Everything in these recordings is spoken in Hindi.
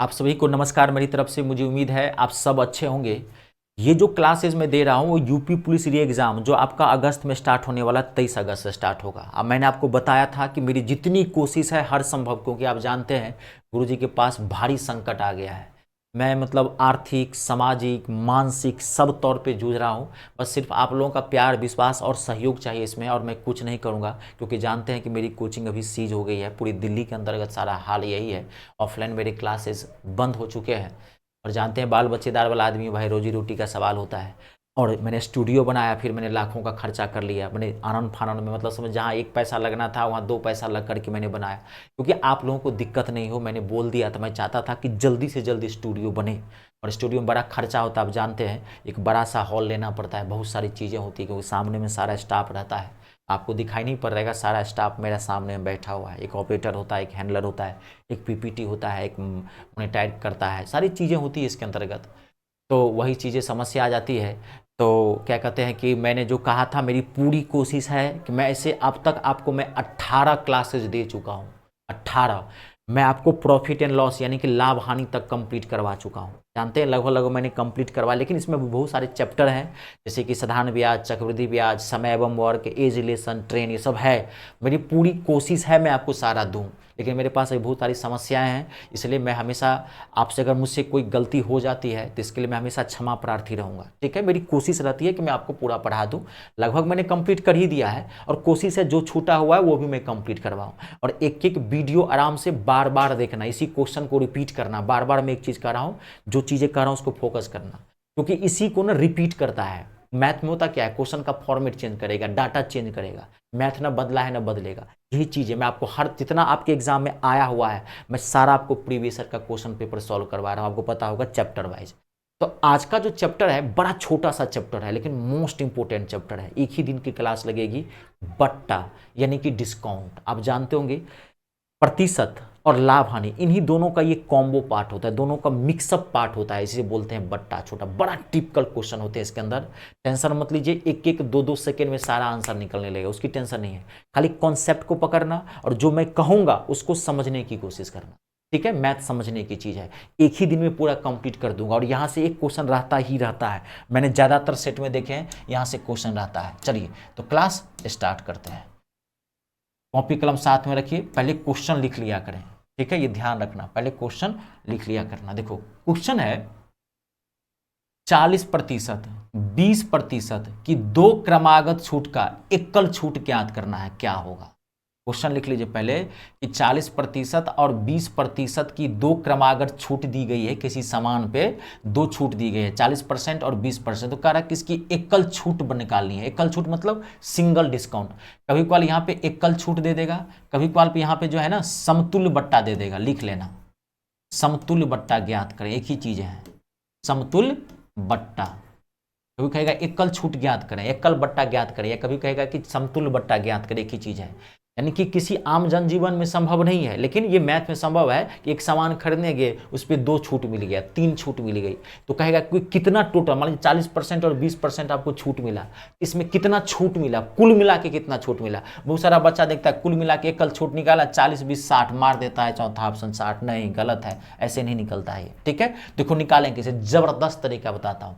आप सभी को नमस्कार मेरी तरफ से। मुझे उम्मीद है आप सब अच्छे होंगे। ये जो क्लासेस मैं दे रहा हूँ वो यूपी पुलिस री एग्ज़ाम जो आपका अगस्त में स्टार्ट होने वाला 23 अगस्त से स्टार्ट होगा। अब मैंने आपको बताया था कि मेरी जितनी कोशिश है हर संभव, क्योंकि आप जानते हैं गुरुजी के पास भारी संकट आ गया है। मैं मतलब आर्थिक, सामाजिक, मानसिक सब तौर पे जूझ रहा हूँ। बस सिर्फ आप लोगों का प्यार, विश्वास और सहयोग चाहिए इसमें, और मैं कुछ नहीं करूँगा क्योंकि जानते हैं कि मेरी कोचिंग अभी सीज हो गई है। पूरी दिल्ली के अंतर्गत सारा हाल यही है। ऑफलाइन मेरे क्लासेस बंद हो चुके हैं और जानते हैं बाल बच्चेदार वाला आदमी भाई, रोजी रोटी का सवाल होता है। और मैंने स्टूडियो बनाया, फिर मैंने लाखों का खर्चा कर लिया। मैंने आनंद फानंद में मतलब समझ, जहाँ 1 पैसा लगना था वहाँ 2 पैसा लग करके मैंने बनाया, क्योंकि आप लोगों को दिक्कत नहीं हो। मैंने बोल दिया था, मैं चाहता था कि जल्दी से जल्दी स्टूडियो बने। और स्टूडियो में बड़ा खर्चा होता है, आप जानते हैं। एक बड़ा सा हॉल लेना पड़ता है, बहुत सारी चीज़ें होती है, क्योंकि सामने में सारा स्टाफ रहता है। आपको दिखाई नहीं पड़ रहेगा, सारा स्टाफ मेरा सामने में बैठा हुआ है। एक ऑपरेटर होता है, एक हैंडलर होता है, एक पीपीटी होता है, एक मॉनिटर करता है, सारी चीज़ें होती है इसके अंतर्गत। तो वही चीज़ें समस्या आ जाती है। तो क्या कहते हैं कि मैंने जो कहा था, मेरी पूरी कोशिश है कि मैं ऐसे अब तक आपको मैं 18 क्लासेज दे चुका हूँ। 18 मैं आपको प्रॉफिट एंड लॉस यानी कि लाभ हानि तक कंप्लीट करवा चुका हूँ। जानते हैं लगभग लगभग मैंने कंप्लीट करवा, लेकिन इसमें बहुत सारे चैप्टर हैं, जैसे कि साधारण ब्याज, चक्रवृद्धि ब्याज, समय एवं वर्क, एज रिलेशन, ट्रेन, ये सब है। मेरी पूरी कोशिश है मैं आपको सारा दूँ, लेकिन मेरे पास अभी बहुत सारी समस्याएं हैं। इसलिए मैं हमेशा आपसे, अगर मुझसे कोई गलती हो जाती है तो इसके लिए मैं हमेशा क्षमा प्रार्थी रहूँगा, ठीक है। मेरी कोशिश रहती है कि मैं आपको पूरा पढ़ा दूँ। लगभग मैंने कंप्लीट कर ही दिया है, और कोशिश है जो छूटा हुआ है वो भी मैं कंप्लीट करवाऊँ। और एक एक वीडियो आराम से बार बार देखना, इसी क्वेश्चन को रिपीट करना। बार बार मैं एक चीज़ कर रहा हूँ, जो चीज़ें कर रहा हूँ उसको फोकस करना, क्योंकि इसी को ना रिपीट करता है। मैथ में होता क्या है, क्वेश्चन का फॉर्मेट चेंज करेगा, डाटा चेंज करेगा। मैथ ना बदला है ना बदलेगा। यही चीज़ है, मैं आपको हर जितना आपके एग्जाम में आया हुआ है मैं सारा आपको प्रीवियस ईयर का क्वेश्चन पेपर सॉल्व करवा रहा हूँ। आपको पता होगा चैप्टर वाइज। तो आज का जो चैप्टर है बड़ा छोटा सा चैप्टर है, लेकिन मोस्ट इंपोर्टेंट चैप्टर है। एक ही दिन की क्लास लगेगी। बट्टा यानी कि डिस्काउंट, आप जानते होंगे प्रतिशत और लाभ हानि, इन्हीं दोनों का ये कॉम्बो पार्ट होता है, दोनों का मिक्सअप पार्ट होता है, इसे बोलते हैं बट्टा। छोटा बड़ा टिपिकल क्वेश्चन होते हैं इसके अंदर। टेंशन मत लीजिए, एक एक दो दो सेकेंड में सारा आंसर निकलने लगेगा, उसकी टेंशन नहीं है। खाली कॉन्सेप्ट को पकड़ना और जो मैं कहूंगा उसको समझने की कोशिश करना, ठीक है। मैथ समझने की चीज़ है, एक ही दिन में पूरा कंप्लीट कर दूंगा। और यहाँ से एक क्वेश्चन रहता ही रहता है, मैंने ज़्यादातर सेट में देखे हैं यहाँ से क्वेश्चन रहता है। चलिए तो क्लास स्टार्ट करते हैं। कॉपी कलम साथ में रखिए, पहले क्वेश्चन लिख लिया करें, ठीक है। ये ध्यान रखना, पहले क्वेश्चन लिख लिया करना। देखो क्वेश्चन है 40%, 20% की दो क्रमागत छूट का एकल छूट ज्ञात करना है, क्या होगा। क्वेश्चन लिख लीजिए पहले कि 40% और 20% की दो क्रमागत छूट दी गई है, किसी सामान पे दो छूट दी गई है 40% और 20%। तो कह रहा है किसकी एकल छूट निकालनी है। एकल छूट मतलब सिंगल डिस्काउंट। कभी कभार यहाँ पे एकल छूट दे देगा, कभी कभार पे यहाँ पे जो है ना समतुल्य बट्टा दे देगा। लिख लेना, समतुल्य बट्टा ज्ञात करें, एक ही चीज है समतुल्य बट्टा। कभी कहेगा एकल छूट ज्ञात करें, एकल बट्टा ज्ञात करें, या कभी कहेगा कि समतुल्य बट्टा ज्ञात करें, एक ही चीज है। यानी कि किसी आम जनजीवन में संभव नहीं है, लेकिन ये मैथ में संभव है कि एक सामान खरीदने गए, उस पर 2 छूट मिल गया, 3 छूट मिल गई। तो कहेगा कि कितना टोटल, मान लीजिए 40% और 20% आपको छूट मिला, इसमें कितना छूट मिला, कुल मिला के कितना छूट मिला। बहुत सारा बच्चा देखता है कुल मिला के एकल छूट निकाला 40 20 60 मार देता है, चौथा ऑप्शन 60। नहीं, गलत है, ऐसे नहीं निकलता है, ठीक है। देखो निकालें कैसे, जबरदस्त तरीका बताता हूं।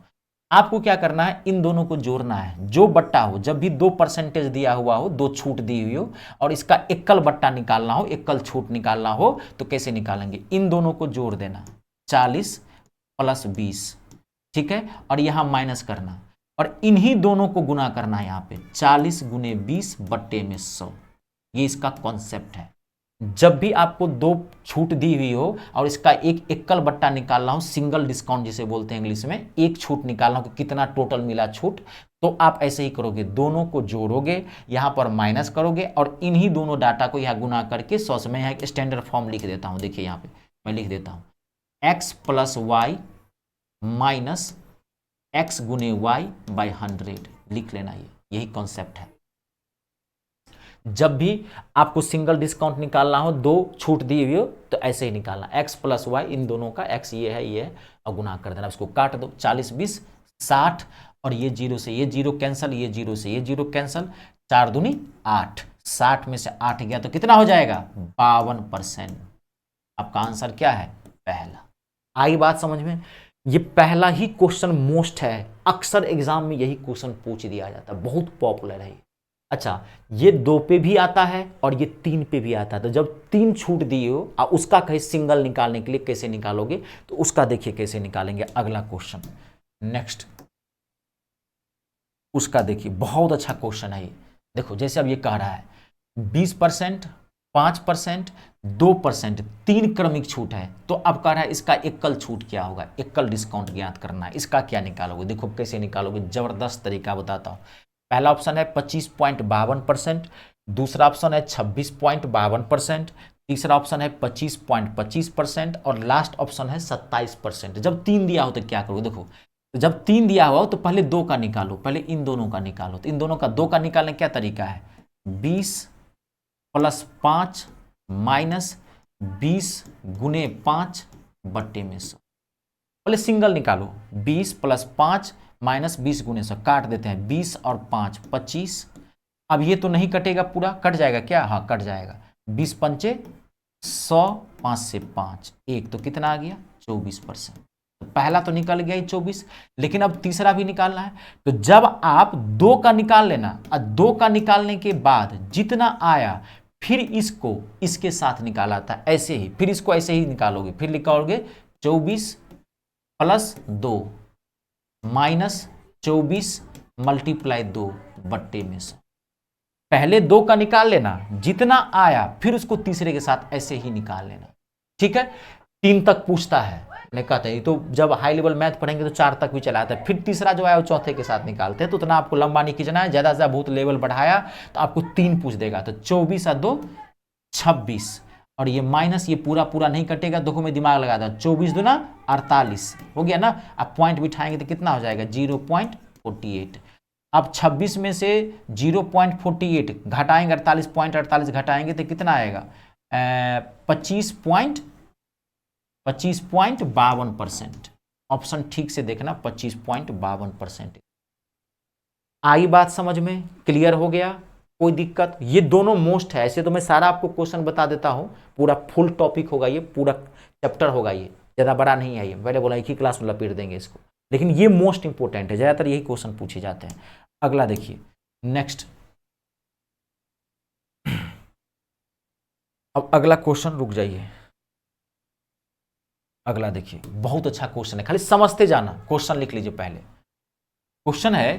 आपको क्या करना है, इन दोनों को जोड़ना है। जो बट्टा हो, जब भी 2% दिया हुआ हो, 2 छूट दी हुई हो, और इसका एकल बट्टा निकालना हो, एकल छूट निकालना हो, तो कैसे निकालेंगे, इन दोनों को जोड़ देना, 40 + 20, ठीक है। और यहां माइनस करना, और इन्हीं दोनों को गुना करना है यहाँ पे, 40 × 20 बट्टे में 100। ये इसका कॉन्सेप्ट है। जब भी आपको 2 छूट दी हुई हो और इसका एक एकल बट्टा निकालना हो, सिंगल डिस्काउंट जिसे बोलते हैं इंग्लिश में, एक छूट निकालना हो कि कितना टोटल मिला छूट, तो आप ऐसे ही करोगे, दोनों को जोड़ोगे, यहां पर माइनस करोगे, और इन्हीं दोनों डाटा को यहां गुना करके 100 से। मैं यहाँ एक स्टैंडर्ड फॉर्म लिख देता हूं, देखिए यहां पे मैं लिख देता हूं, x + y - x × y/100। लिख लेना, ये यही कॉन्सेप्ट है। जब भी आपको सिंगल डिस्काउंट निकालना हो, 2 छूट दी हुई हो, तो ऐसे ही निकालना, x + y, इन दोनों का x ये है, और गुना कर देना, इसको काट दो, 40 20 60, और ये 0 से ये 0 कैंसिल, ये 0 से ये 0 कैंसिल, 4 दूनी 8, 60 में से 8 गया तो कितना हो जाएगा, 52%। आपका आंसर क्या है, पहला। आई बात समझ में? ये पहला ही क्वेश्चन मोस्ट है, अक्सर एग्जाम में यही क्वेश्चन पूछ दिया जाता है, बहुत पॉपुलर है ये। अच्छा, ये 2 पे भी आता है और ये 3 पे भी आता है। तो जब 3 छूट दिए हो और उसका कहीं सिंगल निकालने के लिए कैसे निकालोगे, तो उसका देखिए कैसे निकालेंगे। अगला क्वेश्चन नेक्स्ट, उसका देखिए, बहुत अच्छा क्वेश्चन है ये। देखो जैसे अब ये कह रहा है 20%, 5%, 2%, 3 क्रमिक छूट है, तो अब कह रहा है इसका एकल छूट क्या होगा, एकल डिस्काउंट ज्ञात करना है। इसका क्या निकालोगे, देखो कैसे निकालोगे, जबरदस्त तरीका बताता हूं। पहला ऑप्शन है 25.52%, दूसरा ऑप्शन है 26.52%, तीसरा ऑप्शन है 25.25% और लास्ट ऑप्शन है 27%। जब 3 दिया हो तो क्या करोगे, देखो तो जब 3 दिया हुआ हो तो पहले 2 का निकालो, पहले इन दोनों का निकालो। तो इन दोनों का 2 का निकालने क्या तरीका है, 20 + 5 माइनस 20 गुने 5 बट्टे में 100। पहले सिंगल निकालो, 20 + 5 माइनस 20 गुने 100, काट देते हैं 20 और 5 25। अब ये तो नहीं कटेगा, पूरा कट जाएगा क्या, हाँ कट जाएगा। 20 पंचे 100, 5 से 5 1, तो कितना आ गया 24%। तो पहला तो निकल गया ही 24, लेकिन अब तीसरा भी निकालना है। तो जब आप 2 का निकाल लेना और 2 का निकालने के बाद जितना आया फिर इसको इसके साथ निकाला था, ऐसे ही फिर इसको ऐसे ही निकालोगे, फिर निकालोगे 24 + 2 माइनस 24 × 2 बट्टे में 100। पहले 2 का निकाल लेना, जितना आया फिर उसको तीसरे के साथ ऐसे ही निकाल लेना, ठीक है। 3 तक पूछता है, मैंने कहा था तो जब हाई लेवल मैथ पढ़ेंगे तो 4 तक भी चला आता है, फिर तीसरा जो आया वो चौथे के साथ निकालते हैं। तो उतना आपको लंबा नहीं खींचना है, ज़्यादा से ज़्यादा बहुत लेवल बढ़ाया तो आपको 3 पूछ देगा। तो 24 और 2 26, और ये माइनस ये पूरा पूरा नहीं कटेगा, देखो मैं दिमाग लगा था, 24 दूना 48 हो गया ना। अब पॉइंट बिठाएंगे तो कितना हो जाएगा 0.48। अब 26 में से 0.48 घटाएंगे, 48.48 घटाएंगे तो कितना आएगा 25.52%। ऑप्शन ठीक से देखना, 25.52%। आई बात समझ में, क्लियर हो गया, कोई दिक्कत? ये दोनों मोस्ट है, ऐसे तो मैं सारा आपको क्वेश्चन बता देता हूं, पूरा फुल टॉपिक होगा ये, पूरा चैप्टर होगा ये, ज़्यादा बड़ा नहीं है ये, पहले बोला एक ही क्लास में लपेट देंगे इसको, लेकिन ये मोस्ट इंपॉर्टेंट है, ज़्यादातर यही क्वेश्चन पूछे जाते हैं। अगला देखिए नेक्स्ट, अब अगला क्वेश्चन, रुक जाइए, अगला देखिए, बहुत अच्छा क्वेश्चन है, खाली समझते जाना, क्वेश्चन लिख लीजिए पहले। क्वेश्चन है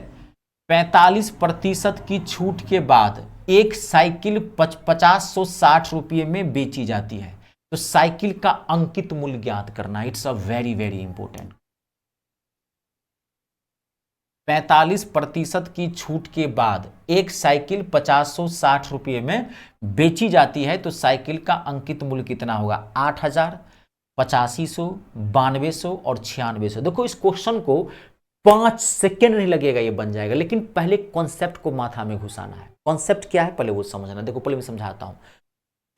45% की छूट के बाद एक साइकिल 50-60 रुपये में बेची जाती है, तो साइकिल का अंकित मूल्य ज्ञात करना। It's a very very important. 45% की छूट के बाद एक साइकिल 50-60 रुपये में बेची जाती है, तो साइकिल का अंकित मूल्य कितना होगा, 8000, 8500, 9200 और 9600। देखो इस क्वेश्चन को 5 सेकेंड नहीं लगेगा, ये बन जाएगा, लेकिन पहले कॉन्सेप्ट को माथा में घुसाना है। कॉन्सेप्ट क्या है पहले वो समझना। देखो पहले मैं समझाता हूं,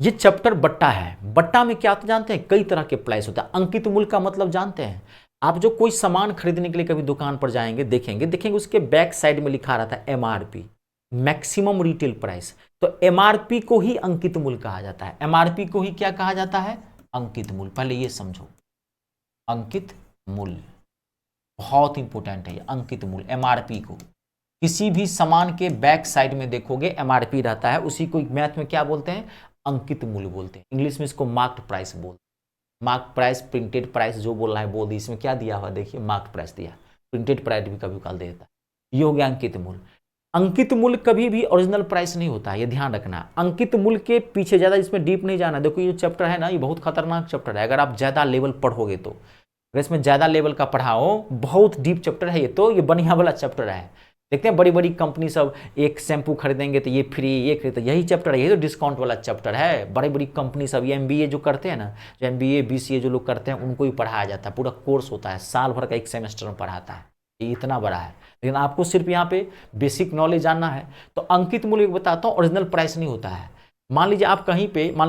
ये चैप्टर बट्टा है। बट्टा में क्या होता जानते हैं, कई तरह के प्राइस होता है। अंकित मूल्य का मतलब जानते हैं आप, जो कोई सामान खरीदने के लिए कभी दुकान पर जाएंगे, देखेंगे उसके बैक साइड में लिखा रहता है एमआरपी, मैक्सिमम रिटेल प्राइस। तो एमआरपी को ही अंकित मूल्य कहा जाता है। एमआरपी को ही क्या कहा जाता है, अंकित मूल्य। पहले ये समझो, अंकित मूल्य बहुत इंपॉर्टेंट है। अंकित मूल्य एमआरपी को, किसी भी सामान के बैक साइड में देखोगे एमआरपी रहता है, उसी को मैथ में क्या बोलते हैं, अंकित मूल्य बोलते हैं। इंग्लिश में इसको मार्क्ड प्राइस बोलते हैं। मार्क प्राइस, प्रिंटेड प्राइस, जो बोल रहा है बोल दी। इसमें क्या दिया हुआ देखिए, मार्क्ड प्राइस दिया, प्रिंटेड प्राइस भी कभी काल देता है। ये हो गया अंकित मूल्य। अंकित मूल्य कभी भी ओरिजिनल प्राइस नहीं होता है, ये ध्यान रखना। अंकित मूल्य के पीछे ज्यादा इसमें डीप नहीं जाना। देखो ये चैप्टर है ना, ये बहुत खतरनाक चैप्टर है। अगर आप ज्यादा लेवल पढ़ोगे तो, अगर इसमें ज्यादा लेवल का पढ़ाओ, बहुत डीप चैप्टर है ये, तो ये बढ़िया वाला चैप्टर है। देखते हैं बड़ी बड़ी कंपनी सब एक शैम्पू खरीदेंगे तो ये फ्री, ये खरीदते, यही चैप्टर है, यही तो डिस्काउंट वाला चैप्टर है। बड़ी बड़ी कंपनी सब, ये एमबीए जो करते हैं ना, जो एमबीए बीसीए जो लोग करते हैं, उनको ही पढ़ाया जाता है। पूरा कोर्स होता है, साल भर का एक सेमेस्टर में पढ़ाता है, ये इतना बड़ा है। लेकिन आपको सिर्फ यहाँ पे बेसिक नॉलेज जानना है। तो अंकित मूल्य बताता हूँ, ओरिजिनल प्राइस नहीं होता है। मान लीजिए आप कहीं पे, मान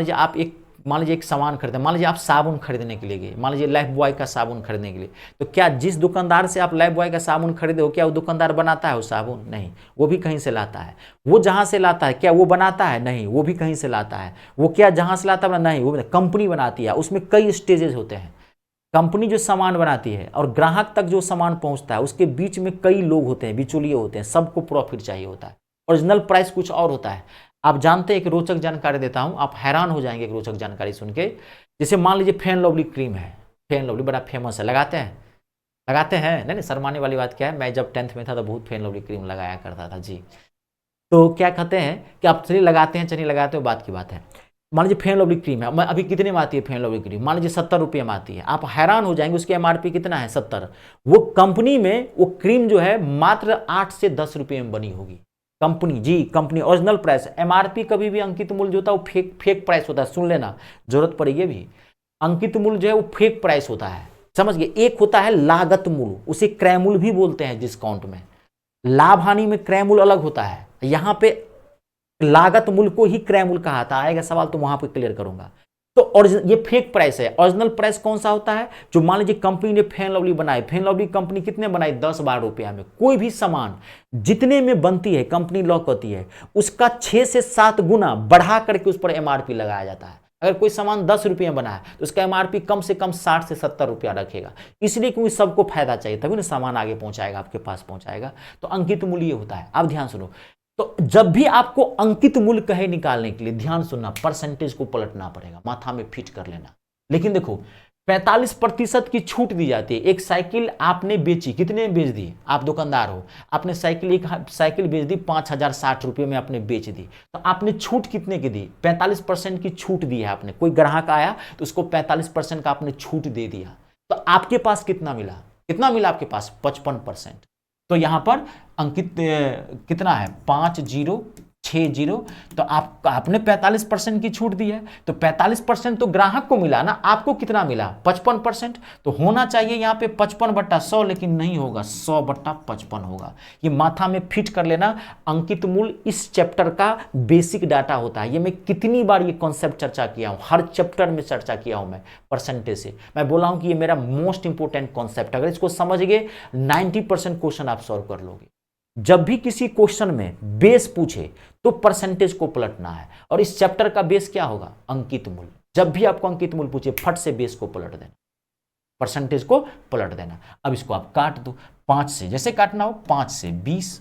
लीजिए एक सामान खरीदे, मान लीजिए आप साबुन खरीदने के लिए गए, मान लीजिए लाइफ बॉय का साबुन खरीदने के लिए, तो क्या जिस दुकानदार से आप लाइफ बॉय का साबुन खरीदे हो, क्या वो दुकानदार बनाता है वो साबुन? नहीं, वो भी कहीं से लाता है। वो जहां से लाता है, क्या वो बनाता है? नहीं, वो भी कहीं से लाता है। वो क्या जहां से लाता है? नहीं, वो कंपनी बनाती है। उसमें कई स्टेजेस होते हैं, कंपनी जो सामान बनाती है और ग्राहक तक जो सामान पहुंचता है उसके बीच में कई लोग होते हैं, बिचौलिए होते हैं, सबको प्रॉफिट चाहिए होता है। ओरिजिनल प्राइस कुछ और होता है। आप जानते हैं, एक रोचक जानकारी देता हूं, आप हैरान हो जाएंगे एक रोचक जानकारी सुन के। जैसे मान लीजिए फेयर लवली क्रीम है, फेयर लवली बड़ा फेमस है, लगाते हैं, लगाते हैं? नहीं नहीं, शर्माने वाली बात क्या है, मैं जब 10th में था तो बहुत फेयर लवली क्रीम लगाया करता था जी। तो क्या कहते हैं कि आप चलिए लगाते हैं, चलिए लगाते हो, बात की बात है। मान लीजिए फेयर लवली क्रीम है, मैं अभी कितने में आती है फेयर लवली क्रीम? मान लीजिए 70 रुपये में आती है। आप हैरान हो जाएंगे उसकी एमआरपी कितना है, 70। वो कंपनी में वो क्रीम जो है मात्र 8 से 10 रुपये में बनी होगी। कंपनी जी, कंपनी ओरिजिनल प्राइस। एमआरपी कभी भी अंकित मूल्य जो होता है वो फेक प्राइस होता है, सुन लेना, जरूरत पड़ेगी भी। अंकित मूल्य जो है वो फेक प्राइस होता है, समझ गए। एक होता है लागत मूल्य, उसे क्रय मूल्य भी बोलते हैं डिस्काउंट में। लाभ हानि में क्रय मूल्य अलग होता है, यहां पे लागत मूल्य को ही क्रय मूल्य कहा था। आएगा सवाल तो वहां पे क्लियर करूंगा। तो ओरिजिनल ये फेक प्राइस है। ओरिजिनल प्राइस कौन सा होता है? जो मान लीजिए कंपनी ने फेयर लवली बनाई, फेयर लवली कंपनी कितने बनाई, 10-12 रुपया में। कोई भी सामान जितने में बनती है कंपनी लॉ कहती है उसका 6 से 7 गुना बढ़ा करके उस पर एमआरपी लगाया जाता है। अगर कोई सामान 10 रुपये में बना है तो उसका एमआरपी कम से कम 60 से 70 रुपया रखेगा, इसलिए क्योंकि सबको फायदा चाहिए, तभी ना सामान आगे पहुंचाएगा, आपके पास पहुंचाएगा। तो अंकित मूल्य होता है। अब ध्यान सुनो, तो जब भी आपको अंकित मूल्य कहे निकालने के लिए, ध्यान सुनना, परसेंटेज को पलटना पड़ेगा, माथा में फिट कर लेना। लेकिन देखो 45% की छूट दी जाती है। एक साइकिल आपने बेची, कितने में बेच दी? आप दुकानदार हो, आपने एक साइकिल बेच दी 5060 रुपये में आपने बेच दी, तो आपने छूट कितने की दी? 45% की छूट दी है आपने। कोई ग्राहक आया तो उसको 45% का आपने छूट दे दिया, तो आपके पास कितना मिला? कितना मिला आपके पास? 55%। तो यहां पर अंकित कितना है? 5060। तो आपने 45% की छूट दी है, तो 45% तो ग्राहक को मिला ना, आपको कितना मिला? 55%। तो होना चाहिए यहां पे 55/100, लेकिन नहीं होगा, 100/55 होगा। ये माथा में फिट कर लेना। अंकित मूल्य इस चैप्टर का बेसिक डाटा होता है। ये मैं कितनी बार ये कॉन्सेप्ट चर्चा किया हूं, हर चैप्टर में चर्चा किया हूं मैं परसेंटेज से। मैं बोला हूं कि ये मेरा मोस्ट इंपोर्टेंट कॉन्सेप्ट, अगर इसको समझ गए 90% क्वेश्चन आप सॉल्व कर लोगे। जब भी किसी क्वेश्चन में बेस पूछे तो परसेंटेज को पलटना है, और इस चैप्टर का बेस क्या होगा? अंकित मूल्य। जब भी आपको अंकित मूल्य पूछे, फट से बेस को पलट देना, परसेंटेज को पलट देना। अब इसको आप काट दो, 5 से जैसे काटना हो, 5 से 20,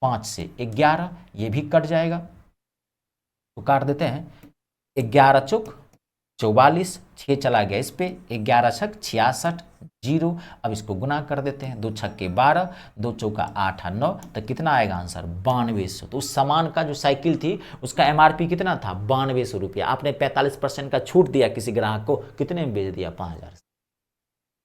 5 से 11, ये भी कट जाएगा, तो काट देते हैं। 11 चौक 44, 6 चला गया इस पे, 11 छक 66, 0। अब इसको गुना कर देते हैं, 2 छक्के 12, 2 चौका 8 और 9, तो कितना आएगा आंसर? 9200। तो उस सामान का जो साइकिल थी उसका एमआरपी कितना था? 9200 रुपया। आपने 45% का छूट दिया किसी ग्राहक को, कितने में बेच दिया? 5000।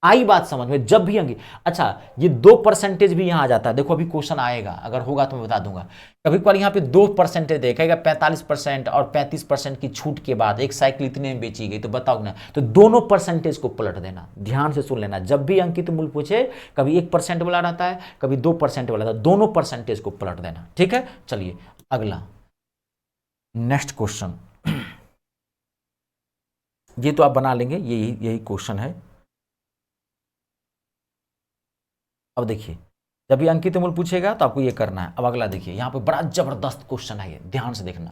आई बात समझ में? जब भी आएंगी। अच्छा, ये 2% भी यहां आ जाता है। देखो अभी क्वेश्चन आएगा, अगर होगा तो मैं बता दूंगा। कभी कभार यहाँ पे 2% देखेगा, 45% और 35% की छूट के बाद एक साइकिल इतने में बेची गई, तो बताओ ना, तो दोनों परसेंटेज को पलट देना। ध्यान से सुन लेना, जब भी अंकित मूल्य पूछे, कभी 1% वाला रहता है, कभी 2% वाला रहता है, दोनों परसेंटेज को पलट देना। ठीक है, चलिए अगला नेक्स्ट क्वेश्चन। ये तो आप बना लेंगे, यही क्वेश्चन है। अब देखिए, जब भी अंकित मूल्य पूछेगा तो आपको ये करना है। अब अगला देखिए, यहां पे बड़ा जबरदस्त क्वेश्चन है, ये ध्यान से देखना।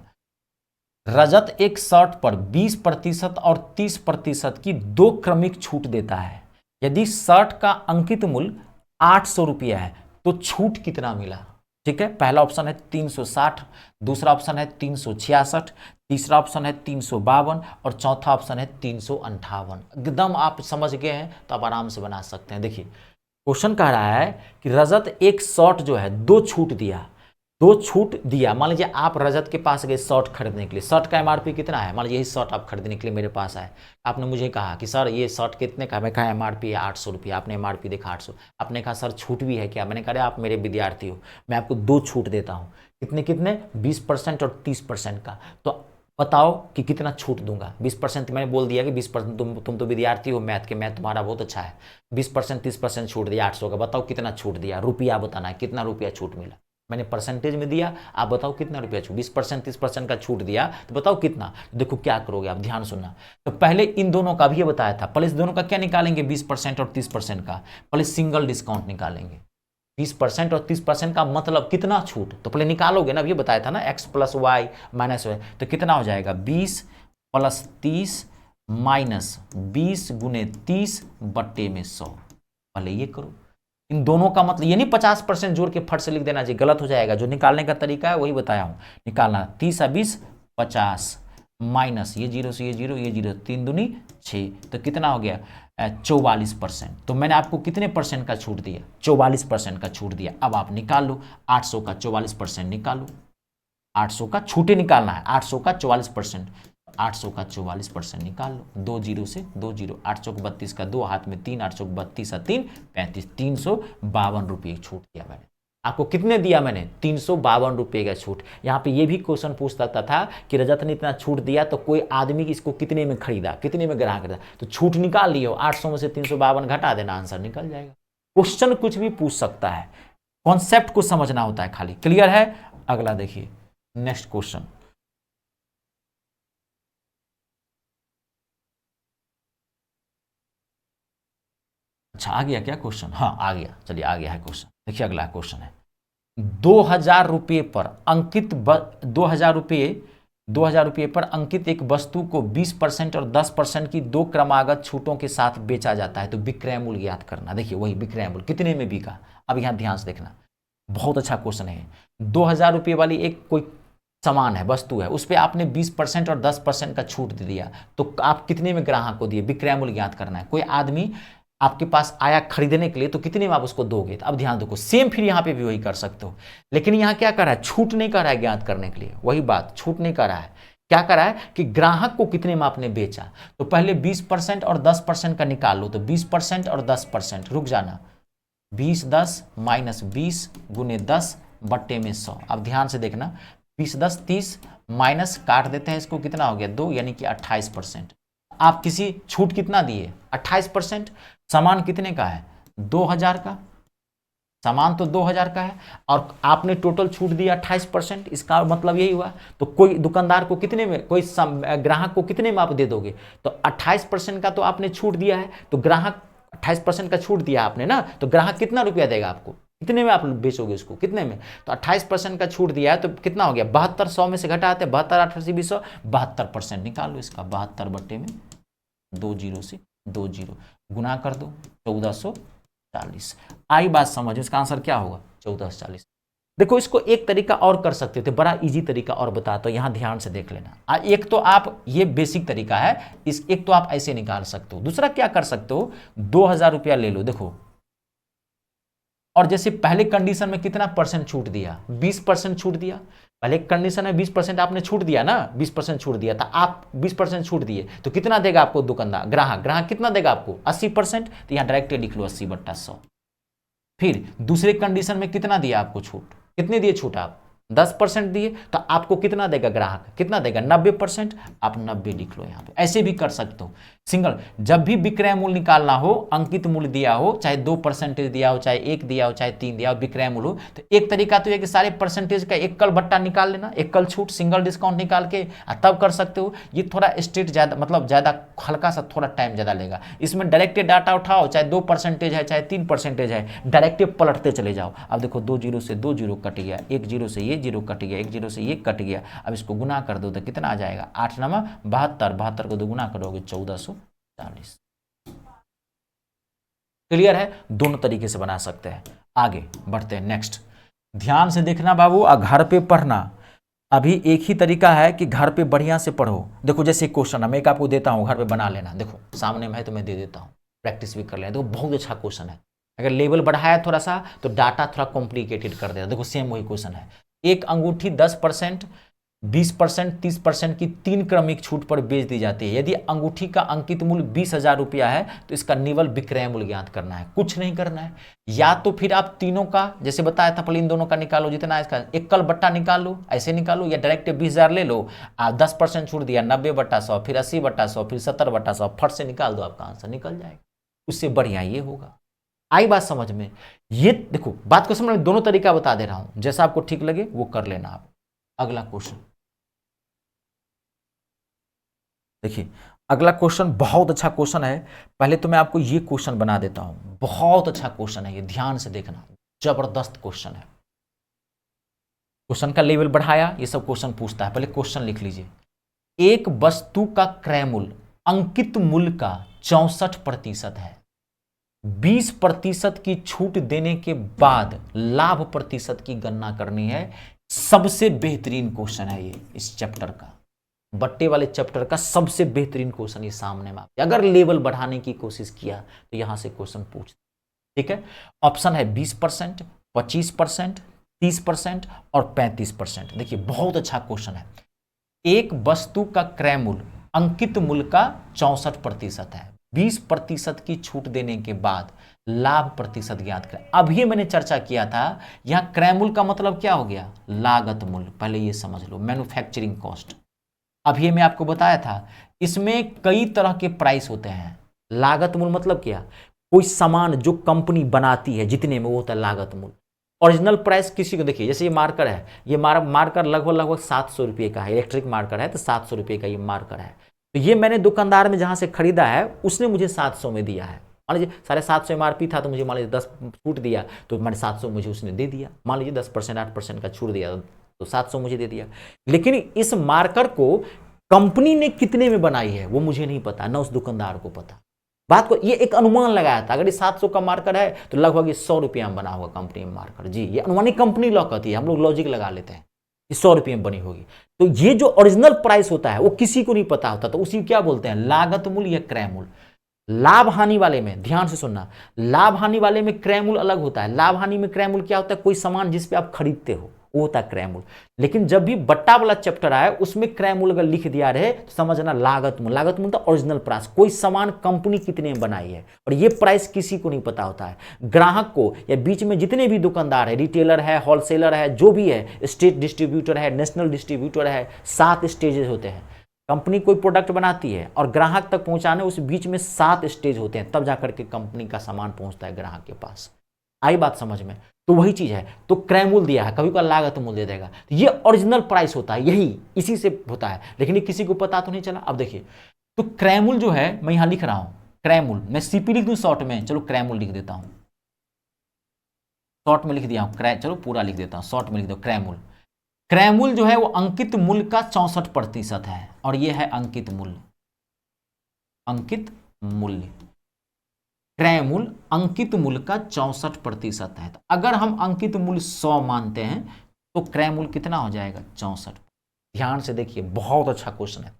रजत एक शर्ट पर 20% और 30% की 2 क्रमिक छूट देता है। यदि शर्ट का अंकित मूल्य 800 रुपया है तो छूट कितना मिला? ठीक है, पहला ऑप्शन है 360, दूसरा ऑप्शन है 366, तीसरा ऑप्शन है 352 और चौथा ऑप्शन है 358। एकदम आप समझ गए हैं तो आप आराम से बना सकते हैं। देखिए क्वेश्चन कह रहा है कि रजत एक शर्ट जो है 2 छूट दिया। मान लीजिए आप रजत के पास गए शर्ट खरीदने के लिए, शर्ट का एमआरपी कितना है? मान लीजिए यही शर्ट आप खरीदने के लिए मेरे पास आए, आपने मुझे कहा कि सर ये शर्ट कितने का? मैं कहा एमआरपी है 800 रुपया। आपने एमआरपी देखा 800, आपने कहा सर छूट भी है क्या? मैंने कहा आप मेरे विद्यार्थी हो, मैं आपको 2 छूट देता हूँ। कितने? 20% और 30% का। तो बताओ कि कितना छूट दूंगा? 20% मैंने बोल दिया कि 20%, तुम तो विद्यार्थी हो मैथ के, मैथ तुम्हारा बहुत अच्छा है। 20% 30% छूट दिया 800 का, बताओ कितना छूट दिया? रुपया बताना है, कितना रुपया छूट मिला? मैंने परसेंटेज में दिया, आप बताओ कितना रुपया छूट? 20% 30% का छूट दिया, तो बताओ कितना? देखो क्या करोगे आप, ध्यान सुनना। तो पहले इन दोनों का भी बताया था, पहले इस दोनों का क्या निकालेंगे? 20% और 30% का, पहले सिंगल डिस्काउंट निकालेंगे। 20% और 30% का मतलब कितना छूट? तो पहले निकालोगे ना, ये बताया था ना, x + y - y, तो कितना हो जाएगा? 20 + 30 माइनस 20 गुने 30 बट्टे में 100। पहले ये करो, इन दोनों का मतलब ये नहीं 50% जोड़ के फट से लिख देना चाहिए, गलत हो जाएगा। जो निकालने का तरीका है वही बताया हूं, निकालना 30 और 20 50 माइनस ये जीरो से ये जीरो, ये जीरो, 3 दूनी 6, तो कितना हो गया 44%। तो मैंने आपको कितने परसेंट का छूट दिया, 44% का छूट दिया। अब आप निकाल लो 800 का 44% निकालो, 800 का छूटे निकालना है, 800 का 44%, 800 का 44% निकाल लो, 2 जीरो से 2 जीरो, 800 को 32 का 2 हाथ में 3, 800 को 32 और 3 35, 352 रुपये छूट दिया मैंने आपको। कितने दिया मैंने 352 रुपये का छूट। यहाँ पे ये भी क्वेश्चन पूछ सकता था कि रजत ने इतना छूट दिया तो कोई आदमी इसको कितने में खरीदा, कितने में ग्राहक खरीदा, तो छूट निकाल लियो, 800 में से 352 घटा देना, आंसर निकल जाएगा। क्वेश्चन कुछ भी पूछ सकता है, कॉन्सेप्ट को समझना होता है खाली। क्लियर है? अगला देखिए नेक्स्ट क्वेश्चन। अच्छा आ गया क्या क्वेश्चन? हाँ आ गया, चलिए आ गया है क्वेश्चन। देखिए अगला क्वेश्चन है 2000 रुपये पर अंकित 2000 रुपये पर अंकित एक वस्तु को 20% और 10% की 2 क्रमागत छूटों के साथ बेचा जाता है, तो विक्रय मूल्य ज्ञात करना। देखिए वही विक्रय मूल्य कितने में बिका। अब यहां ध्यान से देखना, बहुत अच्छा क्वेश्चन है। 2000 रुपये वाली एक कोई सामान है, वस्तु है, उस पर आपने 20% और 10% का छूट दे दिया, तो आप कितने में ग्राहक को दिए, विक्रय मूल्य ज्ञात करना है। कोई आदमी आपके पास आया खरीदने के लिए, तो कितने में आप उसको दोगे। तो अब ध्यान दो, सेम फिर यहां पे भी वही कर सकते हो, लेकिन यहां क्या कर रहा है, छूट नहीं कर रहा है ज्ञात करने के लिए। वही बात, छूट नहीं कर रहा है, क्या कर रहा है कि ग्राहक को कितने में आपने बेचा। तो पहले 20% और 10% का निकाल लो, तो 20% और 10%, रुक जाना, 20 10 माइनस 20 गुने 10 बट्टे में 100। अब ध्यान से देखना, 20 10 30 माइनस काट देते हैं इसको, कितना हो गया 2, यानी कि 28%। आप किसी छूट कितना दिए 28%। सामान कितने का है 2000 का, सामान तो 2000 का है और आपने टोटल छूट दिया 28%। इसका मतलब यही हुआ, तो कोई दुकानदार को कितने में, कोई ग्राहक को कितने में आप दे दोगे, तो 28% का तो आपने छूट दिया है, तो ग्राहक 28% का छूट दिया आपने ना, तो ग्राहक कितना रुपया देगा आपको, कितने में आप बेचोगे उसको, कितने में। तो 28% का छूट दिया है, तो कितना हो गया 72, 100 में से घटाते 72 8 20 72% निकाल लो इसका, 72 बट्टे में 2 जीरो से 2 जीरो गुना कर दो 1440। आई बात समझ, इसका आंसर क्या होगा 1440। देखो इसको एक तरीका और कर सकते थे, बड़ा इजी तरीका और बताता हूं, यहां ध्यान से देख लेना। एक तो आप, ये बेसिक तरीका है, इस एक तो आप ऐसे निकाल सकते हो। दूसरा क्या कर सकते हो, 2000 रुपया ले लो, देखो, और जैसे पहले कंडीशन में कितना परसेंट छूट दिया, 20% छूट दिया। पहले कंडीशन में 20% आपने छूट दिया ना, 20% छूट दिया था, आप 20% छूट दिए, तो कितना देगा आपको दुकानदार, ग्राहक कितना देगा आपको 80%। तो यहां डायरेक्ट लिख लो 80/100। फिर दूसरे कंडीशन में कितना दिया आपको छूट, कितने दिए छूट आप 10% दिए, तो आपको कितना देगा ग्राहक, कितना देगा 90%, आप 90 लिख लो यहां पे। ऐसे भी कर सकते हो सिंगल। जब भी विक्रय मूल्य निकालना हो, अंकित मूल्य दिया हो, चाहे 2% दिया हो, चाहे 1 दिया हो, चाहे 3 दिया हो, विक्रय मूल्य हो, तो एक तरीका तो है कि सारे परसेंटेज का एकल बट्टा निकाल लेना, एकल छूट सिंगल डिस्काउंट निकाल के तब कर सकते हो। ये थोड़ा स्टेट ज्यादा, मतलब ज्यादा हल्का सा थोड़ा टाइम ज्यादा लेगा। इसमें डायरेक्ट डाटा उठाओ, चाहे 2% है, चाहे 3% है, डायरेक्ट पलटते चले जाओ। अब देखो 2 जीरो से 2 जीरो कट गया, 1 जीरो से ये जीरो कट गया, 1 जीरो से ये कट गया। अब इसको गुना कर दो तो कितना आ जाएगा 8 9 72, 72 को 2 गुना करोगे 1440। क्लियर है? दोनों तरीके से बना सकते हैं। आगे बढ़ते हैं नेक्स्ट। ध्यान से देखना बाबू, घर पे पढ़ना। अभी एक ही तरीका है कि घर पे बढ़िया से पढ़ो। देखो जैसे क्वेश्चन है, मैं एक आपको देता हूं, घर पे बना लेना। देखो सामने में है तो मैं दे देता हूं, प्रैक्टिस भी कर लेना। देखो बहुत अच्छा क्वेश्चन है। अगर लेवल बढ़ाया थोड़ा सा तो डाटा थोड़ा कॉम्प्लिकेटेड कर देगा। देखो सेम वही क्वेश्चन है। एक अंगूठी 10%, 20%, 30% की 3 क्रमिक छूट पर बेच दी जाती है। यदि अंगूठी का अंकित मूल्य 20,000 रुपया है, तो इसका निवल विक्रय मूल्य ज्ञात करना है। कुछ नहीं करना है, या तो फिर आप तीनों का जैसे बताया था, पहले इन दोनों का निकालो, जितना है इसका एकल बट्टा निकाल लो, ऐसे निकालो, या डायरेक्ट 20,000 ले लो, 10% छूट दिया 90/100, फिर 80/100, फिर 70/100, फट से निकाल दो, आपका आंसर निकल जाएगा। उससे बढ़िया ये होगा। आई बात समझ में? ये देखो बात को समझ में, दोनों तरीका बता दे रहा हूं, जैसा आपको ठीक लगे वो कर लेना आप। अगला क्वेश्चन देखिए। अगला क्वेश्चन बहुत अच्छा क्वेश्चन है। पहले तो मैं आपको ये क्वेश्चन बना देता हूं, बहुत अच्छा क्वेश्चन है ये, ध्यान से देखना, जबरदस्त क्वेश्चन है। क्वेश्चन का लेवल बढ़ाया, ये सब क्वेश्चन पूछता है। पहले क्वेश्चन लिख लीजिए। एक वस्तु का क्रय मूल्य अंकित मूल्य का 64% है। 20% की छूट देने के बाद लाभ प्रतिशत की गणना करनी है। सबसे बेहतरीन क्वेश्चन है ये इस चैप्टर का, बट्टे वाले चैप्टर का सबसे बेहतरीन क्वेश्चन ये सामने में। अगर लेवल बढ़ाने की कोशिश किया तो यहां से क्वेश्चन पूछ, ठीक है। ऑप्शन है 20%, 25%, 30% और 35%। देखिए बहुत अच्छा क्वेश्चन है। एक वस्तु का क्रय मूल्य अंकित मूल्य का 64% है। 20% की छूट देने के बाद लाभ प्रतिशत ज्ञात करें। अभी मैंने चर्चा किया था, यहां क्रय मूल्य का मतलब क्या हो गया, लागत मूल्य। पहले ये समझ लो, मैन्युफैक्चरिंग कॉस्ट। अभी मैं आपको बताया था इसमें कई तरह के प्राइस होते हैं। लागत मूल्य मतलब क्या, कोई सामान जो कंपनी बनाती है जितने में, वो होता है लागत मूल्य। ओरिजिनल प्राइस किसी को, देखिए जैसे ये मार्कर है, ये मार्कर लगभग 700 रुपये का है। इलेक्ट्रिक मार्कर है तो 700 रुपये का ये मार्कर है। तो ये मैंने दुकानदार में जहां से खरीदा है उसने मुझे 700 में दिया है। मान लीजिए 750 MRP था, तो मुझे मान लीजिए 10 छूट दिया, तो मैंने 700 मुझे उसने दे दिया। मान लीजिए 10%, 8% का छूट दिया तो 700 मुझे दे दिया। लेकिन इस मार्कर को कंपनी ने कितने में बनाई है वो मुझे नहीं पता, ना उस दुकानदार को पता। बात को ये एक अनुमान लगाया था, अगर ये 700 का मार्कर है तो लगभग ये 100 रुपये में बना होगा कंपनी में मार्कर। जी, ये अनुमानित कंपनी लॉ कहती है, हम लोग लॉजिक लगा लेते हैं, 100 रुपये में बनी होगी। तो ये जो ओरिजिनल प्राइस होता है वो किसी को नहीं पता होता, तो उसी क्या बोलते हैं, लागत मूल्य या क्रय मूल्य। लाभ हानि वाले में ध्यान से सुनना, लाभ हानि वाले में क्रय मूल्य अलग होता है। लाभ हानि में क्रय मूल्य क्या होता है, कोई सामान जिस पे आप खरीदते हो वो होता है क्रय मूल्य। लेकिन जब भी बट्टा वाला चैप्टर आए उसमें क्रय मूल्य अगर लिख दिया रहे तो समझना लागत मूल्य। लागत मूल्य तो ओरिजिनल प्राइस, कोई सामान कंपनी कितने में बनाई है, और ये प्राइस किसी को नहीं पता होता है। ग्राहक को या बीच में जितने भी दुकानदार है, रिटेलर है, होलसेलर है, जो भी है, स्टेट डिस्ट्रीब्यूटर है, नेशनल डिस्ट्रीब्यूटर है, 7 स्टेजेस होते हैं। कंपनी कोई प्रोडक्ट बनाती है और ग्राहक तक पहुंचाने उस बीच में 7 स्टेज होते हैं, तब जाकर के कंपनी का सामान पहुंचता है ग्राहक के पास। आई बात समझ में? तो वही चीज है। तो क्रय मूल्य दिया है, कभी का लागत मूल्य दे देगा, तो ये ओरिजिनल प्राइस होता है, यही इसी से होता है। लेकिन ये किसी को पता तो नहीं चला। अब देखिए, तो क्रय मूल्य जो है मैं यहां लिख रहा हूं, क्रय मूल्य मैं सीपी लिख दूं शॉर्ट में, चलो क्रय मूल्य लिख देता हूं, शॉर्ट में लिख दिया हूं क्रय, चलो पूरा लिख देता हूं, शॉर्ट में लिख दो क्रय मूल्य। क्रय मूल्य जो है वो अंकित मूल्य का 64% है, और ये है अंकित मूल्य। अंकित मूल्य, क्रय मूल्य अंकित मूल्य का 64% है। तो अगर हम अंकित मूल्य 100 मानते हैं तो क्रय मूल्य कितना हो जाएगा, 64। ध्यान से देखिए, बहुत अच्छा क्वेश्चन है।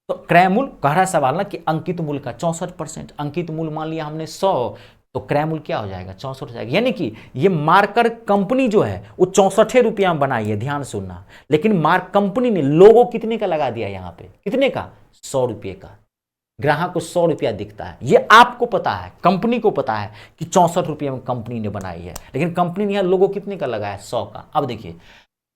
तो क्रय मूल्य कह रहा है सवाल ना कि अंकित मूल्य का 64%, अंकित मूल्य मान लिया हमने 100, तो क्रय मूल्य क्या हो जाएगा, 64 हो जाएगा। यानी कि ये मार्कर कंपनी जो है वो 64 रुपया में बनाई है, ध्यान सुनना। लेकिन मार्क कंपनी ने लोगो कितने का लगा दिया यहाँ पे, कितने का, 100 रुपये का। ग्राहक को 100 रुपया दिखता है, ये आपको पता है, कंपनी को पता है कि 64 रुपये में कंपनी ने बनाई है, लेकिन कंपनी ने यहाँ लोगो कितने का लगाया, 100 का। अब देखिए,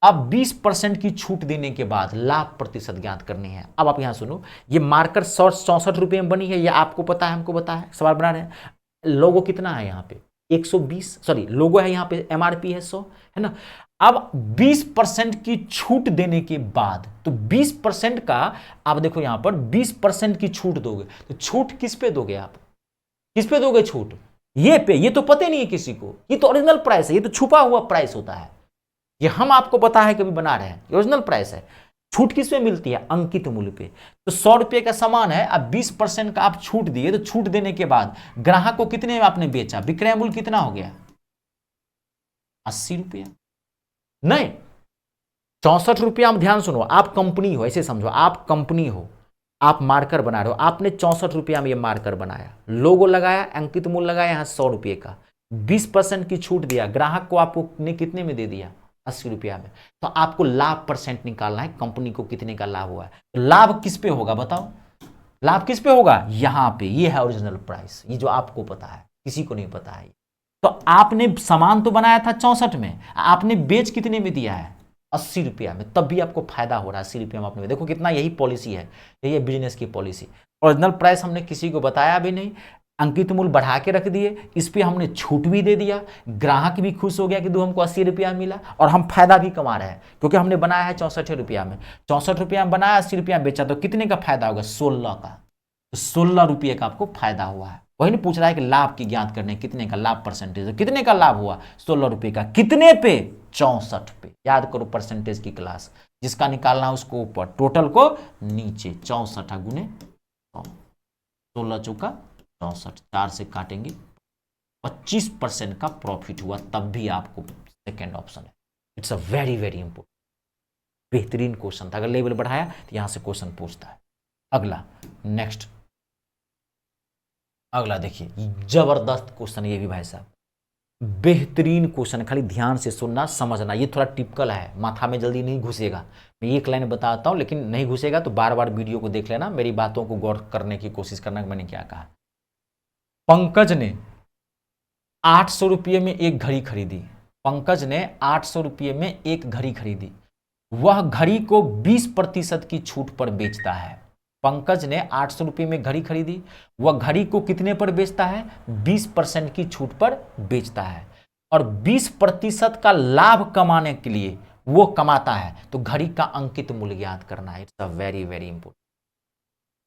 अब 20% की छूट देने के बाद लाभ प्रतिशत ज्ञात करनी है। अब आप यहां सुनो, ये मार्कर 64 रुपये में बनी है, ये आपको पता है, हमको पता है, सवाल बना रहे हैं। लोगो कितना है यहाँ पे, 120, सॉरी लोगो है यहाँ पे, MRP है 100, है ना। अब 20% की छूट देने के बाद, तो 20% का आप देखो यहां पर 20% की छूट दोगे, तो छूट किस पे दोगे आप, किस पे दोगे छूट, ये पे। ये तो पता ही नहीं है किसी को, ये तो ओरिजिनल प्राइस है, ये तो छुपा हुआ प्राइस होता है, ये हम आपको पता है कभी बना रहे हैं, ओरिजिनल प्राइस है। छूट किस पे मिलती है, अंकित मूल्य पे। तो 100 रुपये का सामान है, अब 20% का आप छूट दिए, तो छूट देने के बाद ग्राहक को कितने में आपने बेचा, विक्रय मूल्य कितना हो गया, 80 रुपया। नहीं, 64 रुपया। हम ध्यान सुनो, आप कंपनी हो, ऐसे समझो, आप कंपनी हो, आप मार्कर बना रहे हो, आपने 64 रुपया में ये मार्कर बनाया, लोगो लगाया, अंकित मूल्य लगाया यहां 100 रुपये का, 20% की छूट दिया, ग्राहक को आपको ने कितने में दे दिया, 80 रुपया में। तो आपको लाभ परसेंट निकालना है, कंपनी को कितने का लाभ हुआ है। तो लाभ किस पे होगा बताओ, लाभ किस पे होगा, यहां पे। ये है ओरिजिनल प्राइस, ये जो आपको पता है, किसी को नहीं पता है। तो आपने सामान तो बनाया था 64 में, आपने बेच कितने में दिया है, 80 रुपया में, तब भी आपको फायदा हो रहा है। 80 रुपया में आपने, देखो कितना, यही पॉलिसी है, यही है बिजनेस की पॉलिसी। ओरिजिनल प्राइस हमने किसी को बताया भी नहीं, अंकित मूल्य बढ़ा के रख दिए, इस पे हमने छूट भी दे दिया, ग्राहक भी खुश हो गया कि दो हमको 80 रुपया मिला, और हम फायदा भी कमा रहे हैं क्योंकि हमने बनाया है 64 रुपया में। 64 रुपया में बनाया, 80 रुपया में बेचा, तो कितने का फायदा होगा, 16 का। तो 16 रुपये का आपको फायदा हुआ है। वही नहीं पूछ रहा है कि लाभ की ज्ञात करने, कितने का लाभ परसेंटेज, कितने का लाभ हुआ, 16 रुपये का, कितने पे, 64 पे। याद करो परसेंटेज की क्लास, जिसका निकालना उसको ऊपर, टोटल को नीचे, 64 गुने 100। 16 चौका 64, 4 से काटेंगे 25% का प्रॉफिट हुआ, तब भी आपको सेकेंड ऑप्शन है। It's a very very important, बेहतरीन क्वेश्चन था। अगर लेवल बढ़ाया तो यहां से क्वेश्चन पूछता है। अगला नेक्स्ट, अगला देखिए, जबरदस्त क्वेश्चन ये भी भाई साहब, बेहतरीन क्वेश्चन, खाली ध्यान से सुनना समझना। ये थोड़ा टिपिकल है, माथा में जल्दी नहीं घुसेगा। मैं एक लाइन बताता हूं, लेकिन नहीं घुसेगा तो बार बार वीडियो को देख लेना, मेरी बातों को गौर करने की कोशिश करना कि मैंने क्या कहा। पंकज ने 800 रुपये में एक घड़ी खरीदी। पंकज ने 800 रुपये में एक घड़ी खरीदी। वह घड़ी को 20% की छूट पर बेचता है। पंकज ने 800 रुपये में घड़ी खरीदी, वह घड़ी को कितने पर बेचता है? 20% की छूट पर बेचता है, और 20% का लाभ कमाने के लिए वो कमाता है, तो घड़ी का अंकित मूल्य ज्ञात करना है। It's a very very important.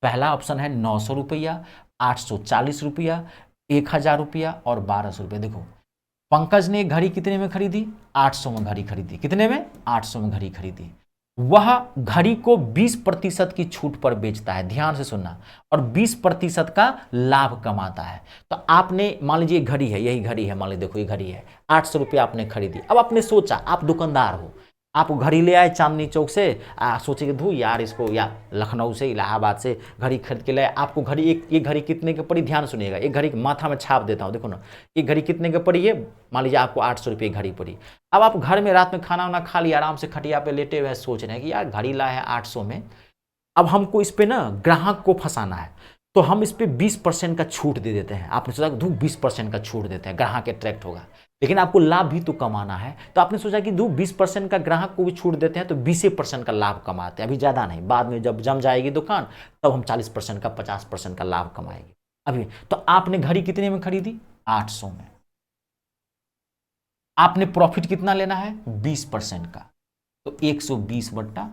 पहला ऑप्शन है 900 रुपया, 840 रुपया, 1000 रुपया और 1200 रुपया। देखो, पंकज ने घड़ी कितने में खरीदी? 800 में घड़ी खरीदी। कितने में? 800 में घड़ी खरीदी। वह घड़ी को 20% की छूट पर बेचता है, ध्यान से सुनना, और 20% का लाभ कमाता है। तो आपने मान लीजिए घड़ी है, यही घड़ी है, मान लीजिए देखो ये घड़ी है, 800 रुपये आपने खरीदी। अब आपने सोचा, आप दुकानदार हो, आप घड़ी ले आए चांदनी चौक से, सोचे कि धू यार इसको, या लखनऊ से, इलाहाबाद से घड़ी खरीद के लाए। आपको घड़ी एक घड़ी कितने की पड़ी? ध्यान सुनिएगा, एक घड़ी माथा में छाप देता हूँ, देखो ना, एक घड़ी कितने की पड़ी है? मान लीजिए आपको 800 रुपये घड़ी पड़ी। अब आप घर में रात में खाना वाना खा लिया, आराम से खटिया पे लेटे हुए सोच रहे हैं कि यार घड़ी लाए है 800 में, अब हमको इस पे ना ग्राहक को फंसाना है, तो हम इस पे 20% का छूट दे देते हैं। आपने सोचा धूप 20% का छूट देते हैं, ग्राहक अट्रैक्ट होगा, लेकिन आपको लाभ भी तो कमाना है। तो आपने सोचा कि धूप 20% का ग्राहक को भी छूट देते हैं, तो 20% का लाभ कमाते हैं, अभी ज़्यादा नहीं, बाद में जब जम जाएगी दुकान तब हम 40% का 50% का लाभ कमाएंगे। अभी तो आपने घड़ी कितने में खरीदी? 800 में। आपने प्रॉफिट कितना लेना है? 20% का, तो 120 बट्टा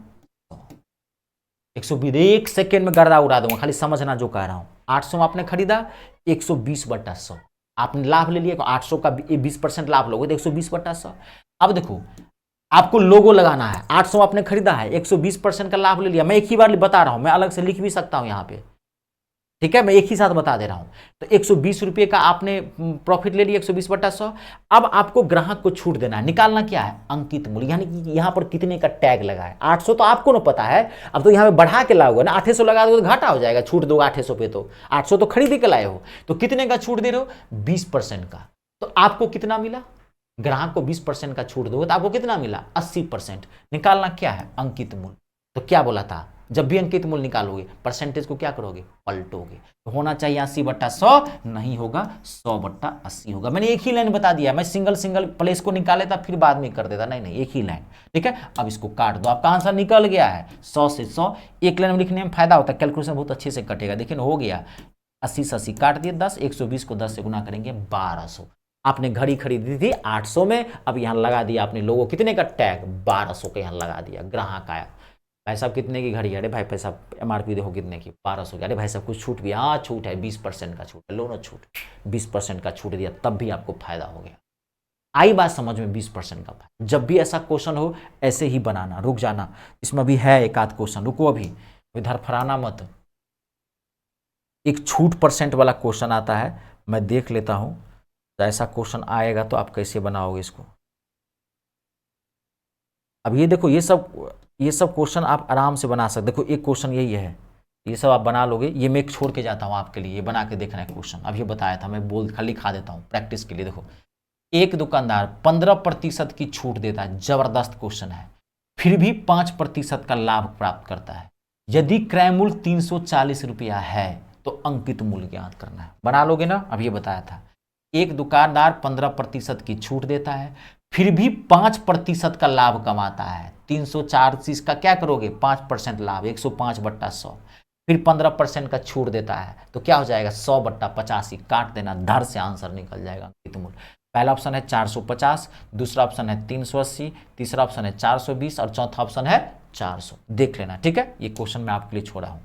120। एक सेकेंड में गर्दा उड़ा दूंगा, खाली समझना जो कह रहा हूं। 800 आपने खरीदा, 120 बट्टा 100 आपने लाभ ले लिया। 800 का 20% लाभ लोगे तो 120 बट्टा 100। अब देखो, आपको लोगो लगाना है। 800 आपने खरीदा है, 120% का लाभ ले लिया। मैं एक ही बार बता रहा हूं, मैं अलग से लिख भी सकता हूं यहां पे, ठीक है, मैं एक ही साथ बता दे रहा हूं। तो 120 रुपये का आपने प्रॉफिट ले लिया, 120 बट्टा 100। अब आपको ग्राहक को छूट देना है, निकालना क्या है? अंकित मूल्य, यानी कि यहां पर कितने का टैग लगा है। 800 तो आपको ना पता है, अब तो यहां पे बढ़ा के लाओगे ना, 800 लगा दोगे तो घाटा हो जाएगा, छूट दोगे 800 पे, तो 800 तो खरीद के लाए हो, तो कितने का छूट दे रहे हो? 20% का। तो आपको कितना मिला? ग्राहक को 20% का छूट दोगे तो आपको कितना मिला? 80%। निकालना क्या है? अंकित मूल्य। तो क्या बोला था, जब भी अंकित मूल्य निकालोगे परसेंटेज को क्या करोगे? पलटोगे। तो होना चाहिए 80 बट्टा 100, नहीं होगा, 100 बट्टा 80 होगा। मैंने एक ही लाइन बता दिया, मैं सिंगल सिंगल प्लेस को निकाल लेता फिर बाद में कर देता, नहीं नहीं, एक ही लाइन, ठीक है। अब इसको काट दो, आपका आंसर निकल गया है 100 से 100। एक लाइन में लिखने में फायदा होता है, कैलकुलेशन बहुत अच्छे से कटेगा। देखिए हो गया, 80 से 80 काट दिए 10, 120 को 10 से गुना करेंगे 1200। आपने घड़ी खरीदी थी 800 में, अब यहां लगा दिया आपने लोगों कितने का टैग? 1200 का यहां लगा दिया। ग्राहक आया, भाई साहब कितने की घड़ी है? अरे भाई पैसा एमआरपी देखो कितने की? 1200 की। अरे भाई साहब कुछ छूट भी? हाँ छूट है, 20% का छूट है, लो ना छूट। 20% का छूट दिया, तब भी आपको फायदा हो गया। आई बात समझ में? 20% का फायदा। जब भी ऐसा क्वेश्चन हो ऐसे ही बनाना। रुक जाना, इसमें भी है एक आध क्वेश्चन, रुको अभी, इधर फराना मत। एक छूट परसेंट वाला क्वेश्चन आता है, मैं देख लेता हूं, तो ऐसा क्वेश्चन आएगा तो आप कैसे बनाओगे इसको। अब ये देखो, ये सब क्वेश्चन आप आराम से बना सकते। देखो एक क्वेश्चन यही है, ये सब आप बना लोगे। ये मैं छोड़ के जाता हूँ आपके लिए, ये बना के देखना है क्वेश्चन। अब ये बताया था, मैं बोल खाली लिखा देता हूँ प्रैक्टिस के लिए। देखो, एक दुकानदार 15% की छूट देता है, जबरदस्त क्वेश्चन है, फिर भी 5% का लाभ प्राप्त करता है। यदि क्रय मूल्य 340 रुपया है तो अंकित मूल्य ज्ञात करना है। बना लोगे ना? अब ये बताया था, एक दुकानदार 15% की छूट देता है, फिर भी 5% का लाभ कमाता है। 340 का क्या करोगे? 5% लाभ, 105 बट्टा 100, फिर 15% का छूट देता है, तो क्या हो जाएगा? 100 बट्टा 85, काट देना, धर से आंसर निकल जाएगा अंकित मूल्य। पहला ऑप्शन है 450, दूसरा ऑप्शन है 380, तीसरा ऑप्शन है 420 और चौथा ऑप्शन है 400। देख लेना, ठीक है, ये क्वेश्चन मैं आपके लिए छोड़ा हूं।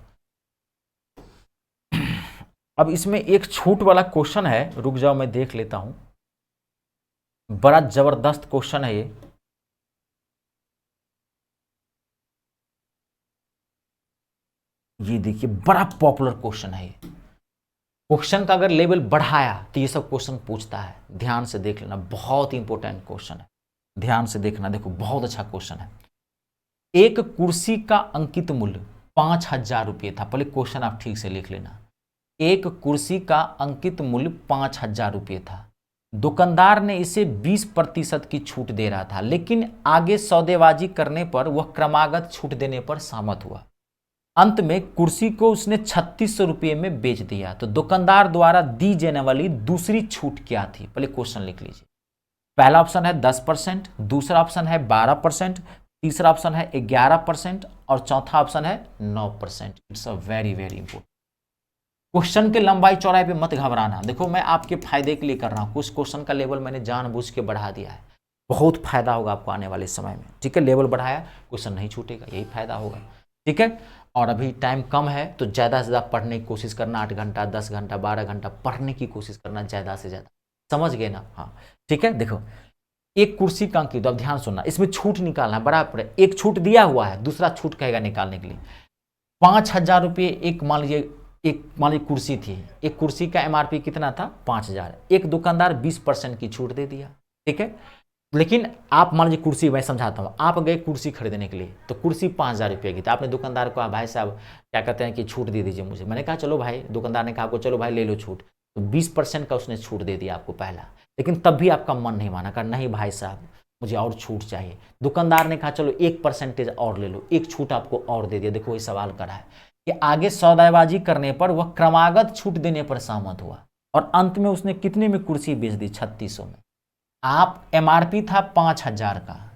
अब इसमें एक छूट वाला क्वेश्चन है, रुक जाओ मैं देख लेता हूं, बड़ा जबरदस्त क्वेश्चन है ये देखिए, बड़ा पॉपुलर क्वेश्चन है ये। क्वेश्चन का अगर लेवल बढ़ाया तो ये सब क्वेश्चन पूछता है, ध्यान से देख लेना, बहुत इंपॉर्टेंट क्वेश्चन है, ध्यान से देखना। देखो बहुत अच्छा क्वेश्चन है। एक कुर्सी का अंकित मूल्य 5,000 रुपये था। पहले क्वेश्चन आप ठीक से लिख लेना। एक कुर्सी का अंकित मूल्य 5,000 रुपये था। दुकानदार ने इसे 20% की छूट दे रहा था, लेकिन आगे सौदेबाजी करने पर वह क्रमागत छूट देने पर सहमत हुआ। अंत में कुर्सी को उसने 3600 रुपये में बेच दिया। तो दुकानदार द्वारा दी जाने वाली दूसरी छूट क्या थी? पहले क्वेश्चन लिख लीजिए। पहला ऑप्शन है 10%, दूसरा ऑप्शन है 12%, तीसरा ऑप्शन है 11% और चौथा ऑप्शन है 9%। It's a very very important question के लंबाई चौड़ाई पे मत घबराना। देखो मैं आपके फायदे के लिए कर रहा हूँ, कुछ क्वेश्चन का लेवल मैंने जानबूझ के बढ़ा दिया है, बहुत फायदा होगा आपको आने वाले समय में। ठीक है, लेवल बढ़ाया, क्वेश्चन नहीं छूटेगा, यही फायदा होगा। ठीक है, और अभी टाइम कम है तो ज़्यादा से ज़्यादा पढ़ने की कोशिश करना। 8 घंटा 10 घंटा 12 घंटा पढ़ने की कोशिश करना ज़्यादा से ज़्यादा। समझ गए ना? हाँ ठीक है। देखो एक कुर्सी का अंकित, अब ध्यान सुनना, इसमें छूट निकालना है बराबर। एक छूट दिया हुआ है, दूसरा छूट कहेगा निकालने के लिए। 5,000 रुपये एक मान लीजिए कुर्सी थी। एक कुर्सी का एमआरपी कितना था? 5,000। एक दुकानदार 20% की छूट दे दिया। ठीक है, लेकिन आप मान लीजिए कुर्सी, मैं समझाता हूँ, आप गए कुर्सी खरीदने के लिए तो कुर्सी 5,000 रुपये की थी। आपने दुकानदार को कहा भाई साहब क्या कहते हैं कि छूट दे दीजिए मुझे। मैंने कहा चलो भाई, दुकानदार ने कहा आपको चलो भाई ले लो छूट, तो 20% का उसने छूट दे दिया आपको पहला। लेकिन तब भी आपका मन नहीं माना, कहा नहीं भाई साहब मुझे और छूट चाहिए। दुकानदार ने कहा चलो 1% और ले लो, एक छूट आपको और दे दिया। देखो ये सवाल करा है कि आगे सौदेबाजी करने पर वह क्रमागत छूट देने पर सहमत हुआ और अंत में उसने कितने में कुर्सी बेच दी? 3600 में। आप एमआरपी था 5,000 का,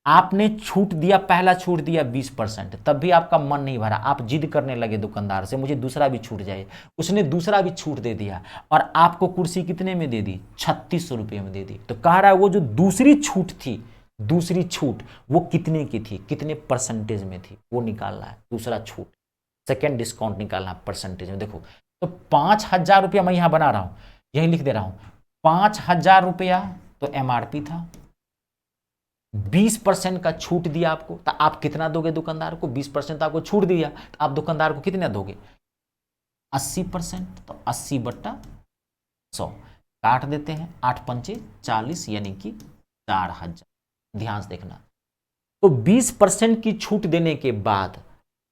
आपने छूट दिया, पहला छूट दिया 20%, तब भी आपका मन नहीं भरा, आप जिद करने लगे दुकानदार से मुझे दूसरा भी छूट जाए। उसने दूसरा भी छूट दे दिया और आपको कुर्सी कितने में दे दी? 3600 रुपये में दे दी। तो कह रहा है वो जो दूसरी छूट थी, दूसरी छूट वो कितने की थी, कितने परसेंटेज में थी, वो निकालना है। दूसरा छूट, सेकेंड डिस्काउंट निकालना है परसेंटेज में। देखो तो 5,000 रुपया मैं यहां बना रहा हूं, यही लिख दे रहा हूं। 5,000 रुपया तो एमआरपी था, 20% का छूट दिया आपको, तो आप कितना दोगे दुकानदार को? 20% आपको छूट दिया, तो आप दुकानदार को कितना दोगे? 80%। तो 80/100 काट देते हैं, 8 पंचे 40 यानी कि 4,000। ध्यान से देखना। तो 20% की छूट देने के बाद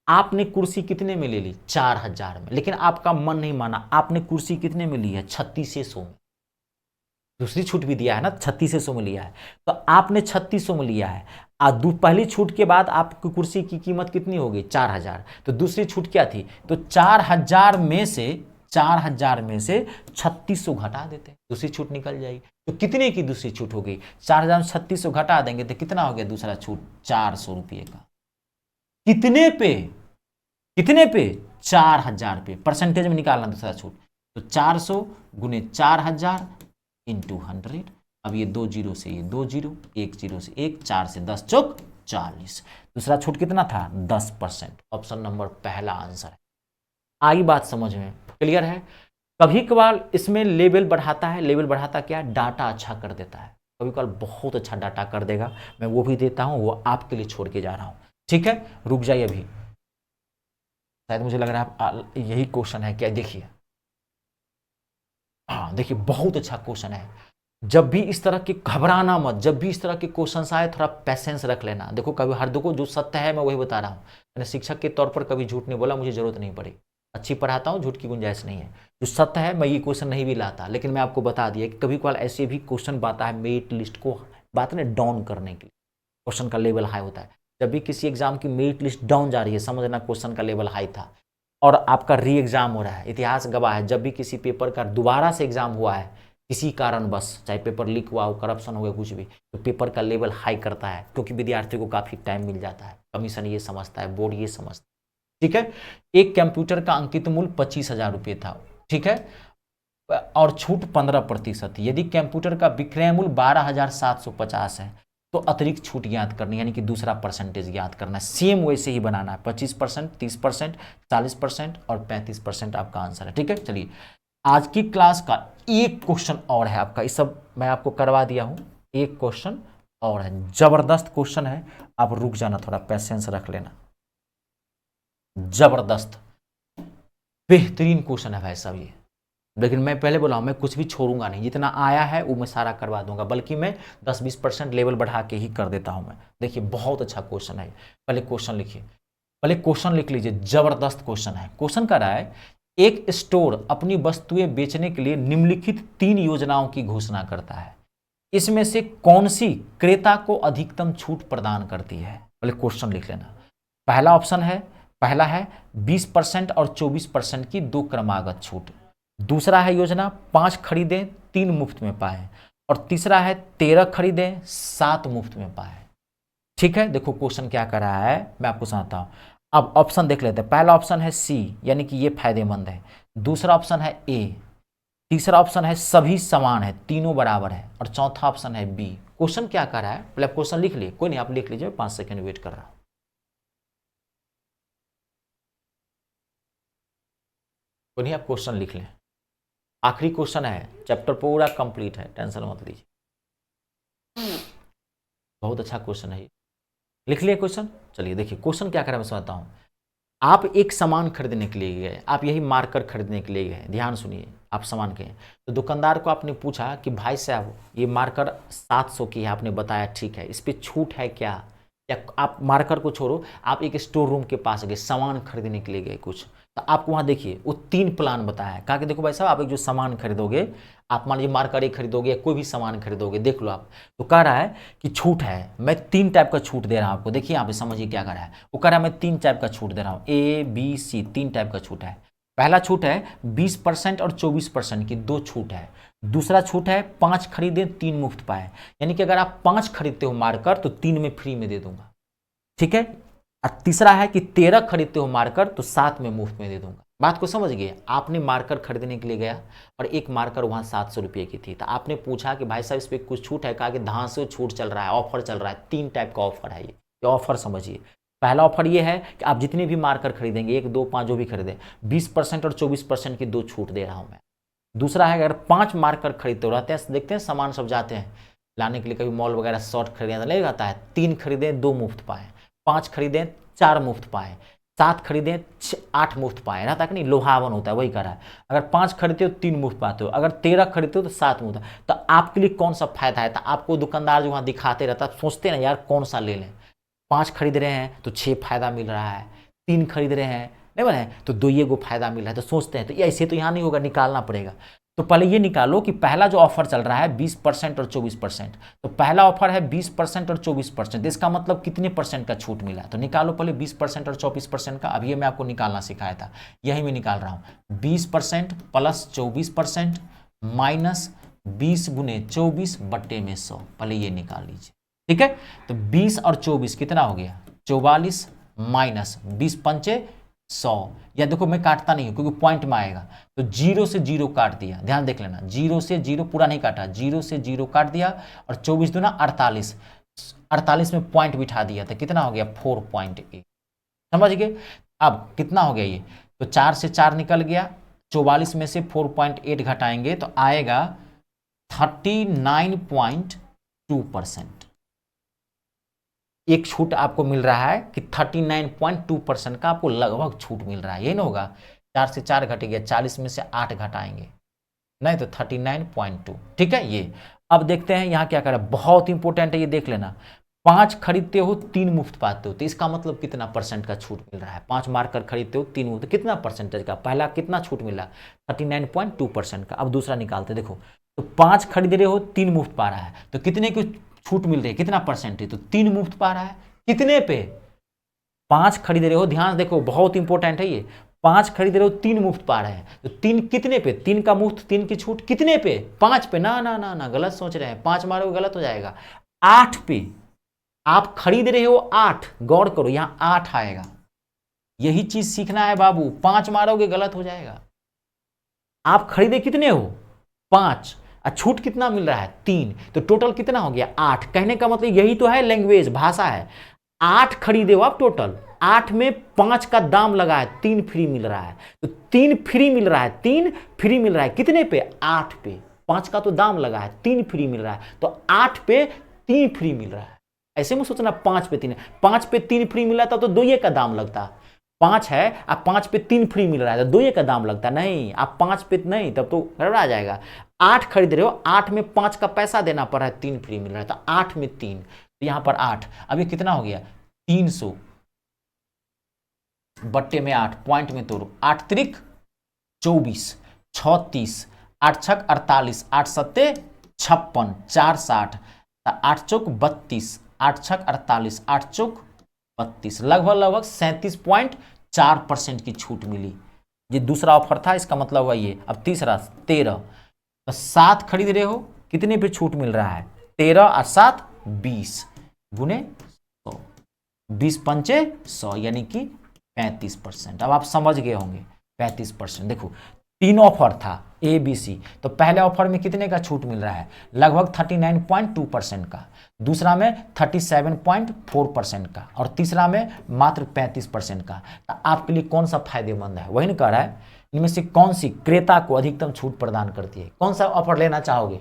आपने कुर्सी कितने में ले ली? 4,000 में। लेकिन आपका मन नहीं माना, आपने कुर्सी कितने में ली है? 3600 में। दूसरी छूट भी दिया है ना, 3600 में लिया है, तो आपने 3600 में लिया है। पहली छूट के बाद आपकी कुर्सी की कीमत कितनी होगी? 4,000। तो दूसरी छूट क्या थी? तो 4,000 में से 3600 घटा देते हैं, दूसरी छूट निकल जाएगी। तो कितने की दूसरी छूट हो गई? 4,000 में 3600 घटा देंगे तो कितना हो गया दूसरा छूट? 400 रुपये का। कितने पे? कितने पे? 4,000 पे। परसेंटेज में निकालना दूसरा छूट। तो 400 गुने 4,000 इंटू 100। अब ये 2 जीरो से ये 2 जीरो, 1 जीरो से 1, 4 से 10 चौक 40। दूसरा छूट कितना था? 10%। ऑप्शन नंबर पहला आंसर है। आई बात समझ में? क्लियर है? कभी कभार इसमें लेवल बढ़ाता है। लेवल बढ़ाता क्या? डाटा अच्छा कर देता है। कभी कभार बहुत अच्छा डाटा कर देगा, मैं वो भी देता हूं, वो आपके लिए छोड़ के जा रहा हूं। ठीक है, रुक जाइए अभी, शायद मुझे लग रहा है यही क्वेश्चन है क्या? देखिए, हाँ देखिए बहुत अच्छा क्वेश्चन है। जब भी इस तरह के, घबराना मत, जब भी इस तरह के क्वेश्चन आए थोड़ा पैसेंस रख लेना। देखो कभी हर देखो जो सत्य है मैं वही बता रहा हूँ। मैंने शिक्षक के तौर पर कभी झूठ नहीं बोला, मुझे जरूरत नहीं पड़ी, अच्छी पढ़ाता हूँ, झूठ की गुंजाइश नहीं है। जो सत्य है मैं ये क्वेश्चन नहीं भी लाता, लेकिन मैं आपको बता दिया कि कभी कभार ऐसे भी क्वेश्चन आता है मेरिट लिस्ट को बात ने डाउन करने के लिए, क्वेश्चन का लेवल हाई होता है। जब भी किसी एग्जाम की मेरिट लिस्ट डाउन जा रही है, समझना क्वेश्चन का लेवल हाई था और आपका री एग्जाम हो रहा है। इतिहास गवाह है, जब भी किसी पेपर का दोबारा से एग्जाम हुआ है किसी कारण बस, चाहे पेपर लीक हुआ हो, करप्शन हो गया, कुछ भी, तो पेपर का लेवल हाई करता है, क्योंकि विद्यार्थी को काफी टाइम मिल जाता है। कमीशन ये समझता है, बोर्ड ये समझता है। ठीक है, एक कंप्यूटर का अंकित मूल्य 25,000 रुपये था। ठीक है, और छूट 15%। यदि कंप्यूटर का विक्रय मूल्य 12,750 है तो अतिरिक्त छूट ज्ञात करनी, यानी कि दूसरा परसेंटेज ज्ञात करना है। सेम वैसे ही बनाना है, 25%, 30%, 40% और 35% आपका आंसर है। ठीक है, चलिए आज की क्लास का एक क्वेश्चन और है आपका, इस सब मैं आपको करवा दिया हूं, एक क्वेश्चन और है, जबरदस्त क्वेश्चन है। आप रुक जाना, थोड़ा पैसेंस रख लेना। जबरदस्त बेहतरीन क्वेश्चन है भाई साहब ये। लेकिन मैं पहले बोला हूँ मैं कुछ भी छोड़ूंगा नहीं, जितना आया है वो मैं सारा करवा दूंगा, बल्कि मैं 10-20% लेवल बढ़ा के ही कर देता हूँ मैं। देखिए बहुत अच्छा क्वेश्चन है, पहले क्वेश्चन लिखिए, पहले क्वेश्चन लिख लीजिए, जबरदस्त क्वेश्चन है। क्वेश्चन कर रहा है एक स्टोर अपनी वस्तुएं बेचने के लिए निम्नलिखित 3 योजनाओं की घोषणा करता है, इसमें से कौन सी क्रेता को अधिकतम छूट प्रदान करती है? पहले क्वेश्चन लिख लेना। पहला ऑप्शन है, पहला है 20% और 24% की 2 क्रमागत छूट। दूसरा है योजना 5 खरीदें 3 मुफ्त में पाए, और तीसरा है 13 खरीदें 7 मुफ्त में पाए। ठीक है, देखो क्वेश्चन क्या कर रहा है मैं आपको समझाता हूं। अब ऑप्शन देख लेते हैं। पहला ऑप्शन है सी, यानी कि ये फायदेमंद है। दूसरा ऑप्शन है ए, तीसरा ऑप्शन है सभी समान है, तीनों बराबर है, और चौथा ऑप्शन है बी। क्वेश्चन क्या कर रहा है, पहले क्वेश्चन लिख लिए, कोई नहीं आप लिख लीजिए, 5 सेकंड वेट कर रहा हूं। कोई नहीं आप क्वेश्चन लिख लें, आखिरी क्वेश्चन है, चैप्टर पूरा कंप्लीट है, टेंशन मत लीजिए। बहुत अच्छा क्वेश्चन है ये, लिख लिया क्वेश्चन। चलिए देखिए क्वेश्चन क्या कर रहा है मैं समझता हूं। आप एक सामान खरीदने के लिए गए, आप यही मार्कर खरीदने के लिए गए, ध्यान सुनिए, आप सामान के, तो दुकानदार को आपने पूछा कि भाई साहब ये मार्कर 700 की है, आपने बताया ठीक है, इस पर छूट है क्या? या आप मार्कर को छोड़ो, आप एक स्टोर रूम के पास गए, सामान खरीदने के लिए गए कुछ, तो आपको वहाँ देखिए वो 3 प्लान बताया है। कहा कि देखो भाई साहब आप एक जो सामान खरीदोगे, आप मान लीजिए मार्कर एक खरीदोगे या कोई भी सामान खरीदोगे, देख लो आप, तो कह रहा है कि छूट है, मैं 3 टाइप का छूट दे रहा हूँ आपको। देखिए यहाँ पे समझिए क्या कर रहा है, वो कह रहा है मैं 3 टाइप का छूट दे रहा हूँ, ए बी सी, 3 टाइप का छूट है। पहला छूट है 20% और 24% की 2 छूट है। दूसरा छूट है 5 खरीदे 3 मुफ्त पाए, यानी कि अगर आप 5 खरीदते हो मार्कर तो 3 में फ्री में दे दूंगा, ठीक है। और तीसरा है कि 13 खरीदते हो मार्कर तो 7 में मुफ्त में दे दूंगा। बात को समझ गए? आपने मार्कर खरीदने के लिए गया और एक मार्कर वहाँ 700 रुपये की थी, तो आपने पूछा कि भाई साहब इस पर कुछ छूट है? कहा कि धांसू छूट चल रहा है, ऑफर चल रहा है। 3 टाइप का ऑफर है ये ऑफर समझिए। पहला ऑफर ये है कि आप जितने भी मार्कर खरीदेंगे, 1 2 5 जो भी खरीदें, 20% और 24% की 2 छूट दे रहा हूँ मैं। दूसरा है अगर 5 मार्कर खरीदते हो, रहते हैं देखते हैं सामान सब जाते हैं लाने के लिए, कभी मॉल वगैरह शॉर्ट खरीदे तो ले जाता है, 3 खरीदें 2 मुफ्त पाए, 5 खरीदें 4 मुफ्त पाए, 7 खरीदें 8 मुफ्त पाए, रहता कि नहीं, लोहावन होता है वही कर रहा है। अगर 5 खरीदते हो 3 मुफ्त पाते हो, अगर 13 खरीदते हो तो 7 मुफ्त। तो आपके लिए कौन सा फायदा है? तो आपको दुकानदार जो वहाँ दिखाते रहता है, सोचते ना यार कौन सा ले लें। 5 खरीद रहे हैं तो 6 फायदा मिल रहा है, 3 खरीद रहे हैं नहीं बने तो 2 ये गो फायदा मिल रहा है, तो सोचते हैं। तो ऐसे तो यहाँ नहीं होगा, निकालना पड़ेगा। तो पहले ये निकालो कि पहला जो ऑफर चल रहा है 20% और 24%, तो पहला ऑफर है 20% और 24%, इसका मतलब कितने परसेंट का छूट मिला? तो निकालो पहले 20% और 24% का। अब ये मैं आपको निकालना सिखाया था, यही मैं निकाल रहा हूँ। 20% प्लस 24% माइनस 20 गुने 24 बट्टे में 100, पहले ये निकाल लीजिए, ठीक है। तो 20 और 24 कितना हो गया? 44 माइनस 20 पंचे 100, या देखो मैं काटता नहीं हूं क्योंकि पॉइंट में आएगा, तो 0 से 0 काट दिया, ध्यान देख लेना, 0 से 0 पूरा नहीं काटा, 0 से 0 काट दिया, और 24 दूना 48, 48 में पॉइंट बिठा दिया, तो कितना हो गया? 4.8, समझ गए? अब कितना हो गया ये? तो 4 से 4 निकल गया, 44 में से 4.8 घटाएंगे तो आएगा 39.2%। एक छूट आपको मिल रहा है कि 39.2% का आपको लगभग छूट मिल रहा है, ये ना होगा। 4 से 4 घट गया, 40 में से 8 घटाएंगे, नहीं तो 39.2, ठीक है। ये अब देखते हैं यहाँ क्या करें, बहुत इंपॉर्टेंट है ये, देख लेना। 5 खरीदते हो 3 मुफ्त पाते हो, तो इसका मतलब कितना परसेंट का छूट मिल रहा है? 5 मार्कर खरीदते हो 3 मुफ्त, कितना परसेंटेज का? पहला कितना छूट मिला? 39.2% का। अब दूसरा निकालते, देखो तो 5 खरीद रहे हो 3 मुफ्त पा रहा है, तो कितने की छूट मिल रही है, कितना परसेंट है? तो 3 मुफ्त पा रहा है, कितने पे? 5 खरीद रहे हो, ध्यान देखो बहुत इंपॉर्टेंट है ये, 5 खरीद रहे हो 3 मुफ्त पा रहे हैं, तो 3 कितने पे? 3 का मुफ्त, 3 की छूट कितने पे? 5 पे। ना ना ना ना, गलत सोच रहे हैं, 5 मारोगे गलत हो जाएगा, 8 पे। आप खरीद रहे हो 8, गौर करो यहां 8 आएगा, यही चीज सीखना है बाबू, 5 मारोगे गलत हो जाएगा। आप खरीदे कितने हो? 5, छूट कितना मिल रहा है? 3, तो टोटल कितना हो गया? 8। कहने का मतलब यही तो है लैंग्वेज, भाषा है। 8 खरीदे हो आप टोटल, 8 में 5 का दाम लगा है, 3 फ्री मिल रहा है, तो 3 फ्री मिल रहा है, 3 फ्री मिल रहा है, कितने पे? 8 पे। 5 का तो दाम लगा है, 3 फ्री मिल रहा है, तो 8 पे 3 फ्री मिल रहा है। ऐसे में सोचना 5 पे 3, 5 पे 3 फ्री मिला था तो 2 का दाम लगता, 5 है, आप 5 पे 3 फ्री मिल रहा है तो 2 का दाम लगता है, नहीं आप 5 पे नहीं, तब तो गड़बड़ा जाएगा। 8 खरीद रहे हो, 8 में 5 का पैसा देना पड़ रहा है, 3 फ्री मिल रहा है, तो 8 में 3, तो यहां पर 8, अब ये कितना हो गया 300 बट्टे में 8, पॉइंट में तोड़ो, 8 त्रिक 24, 6 30, 8 छक 48, 8 सत्ते 56, 4 60, 8 चौक 32, 8 छक 48, 8 चौक 32, लगभग 37.4% की छूट मिली। ये दूसरा ऑफर था, इसका मतलब हुआ ये। अब तीसरा 13, तो 7 खरीद रहे हो, कितने पे छूट मिल रहा है 13 और 7 20 गुने 100, 20 पंचे 100 यानी कि 35%। अब आप समझ गए होंगे 35%। देखो 3 ऑफर था ए बी सी, तो पहले ऑफर में कितने का छूट मिल रहा है, लगभग 39.2% का, दूसरा में 37.4% का, और तीसरा में मात्र 35% का। तो आपके लिए कौन सा फायदेमंद है, वही ना कह रहा है, इनमें से कौन सी क्रेता को अधिकतम छूट प्रदान करती है, कौन सा ऑफर लेना चाहोगे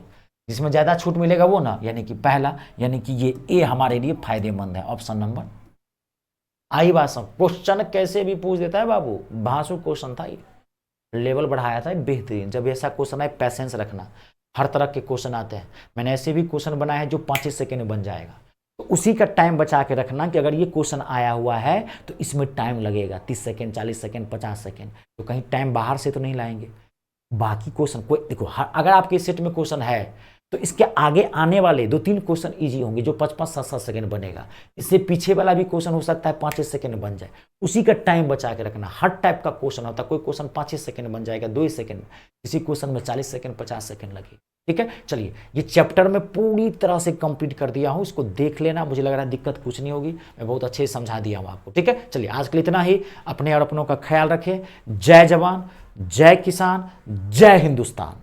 जिसमें ज्यादा छूट मिलेगा वो ना, यानी कि पहला, यानी कि ये ए हमारे लिए फायदेमंद है, ऑप्शन नंबर। आई बात समझ, क्वेश्चन कैसे भी पूछ देता है बाबू, भाषु क्वेश्चन था ये, लेवल बढ़ाया था बेहतरीन। जब ऐसा क्वेश्चन है पैसेंस रखना, हर तरह के क्वेश्चन आते हैं, मैंने ऐसे भी क्वेश्चन बनाए हैं जो 5 सेकेंड में बन जाएगा, तो उसी का टाइम बचा के रखना कि अगर ये क्वेश्चन आया हुआ है तो इसमें टाइम लगेगा 30 सेकेंड, 40 सेकेंड, 50 सेकेंड, तो कहीं टाइम बाहर से तो नहीं लाएंगे। बाकी क्वेश्चन कोई देखो, अगर आपके सेट में क्वेश्चन है तो इसके आगे आने वाले 2-3 क्वेश्चन इजी होंगे जो 5-5, 7-7 सेकंड बनेगा, इससे पीछे वाला भी क्वेश्चन हो सकता है 5 सेकंड बन जाए, उसी का टाइम बचा के रखना। हर टाइप का क्वेश्चन होता है, कोई क्वेश्चन 5 सेकंड बन जाएगा, 2 सेकंड, किसी क्वेश्चन में 40 सेकंड, 50 सेकंड लगे। ठीक है, चलिए ये चैप्टर में पूरी तरह से कंप्लीट कर दिया हूं, इसको देख लेना, मुझे लग रहा है दिक्कत कुछ नहीं होगी, मैं बहुत अच्छे से समझा दिया हूं आपको। ठीक है, चलिए आज के लिए इतना ही, अपने और अपनों का ख्याल रखें। जय जवान, जय किसान, जय हिंदुस्तान।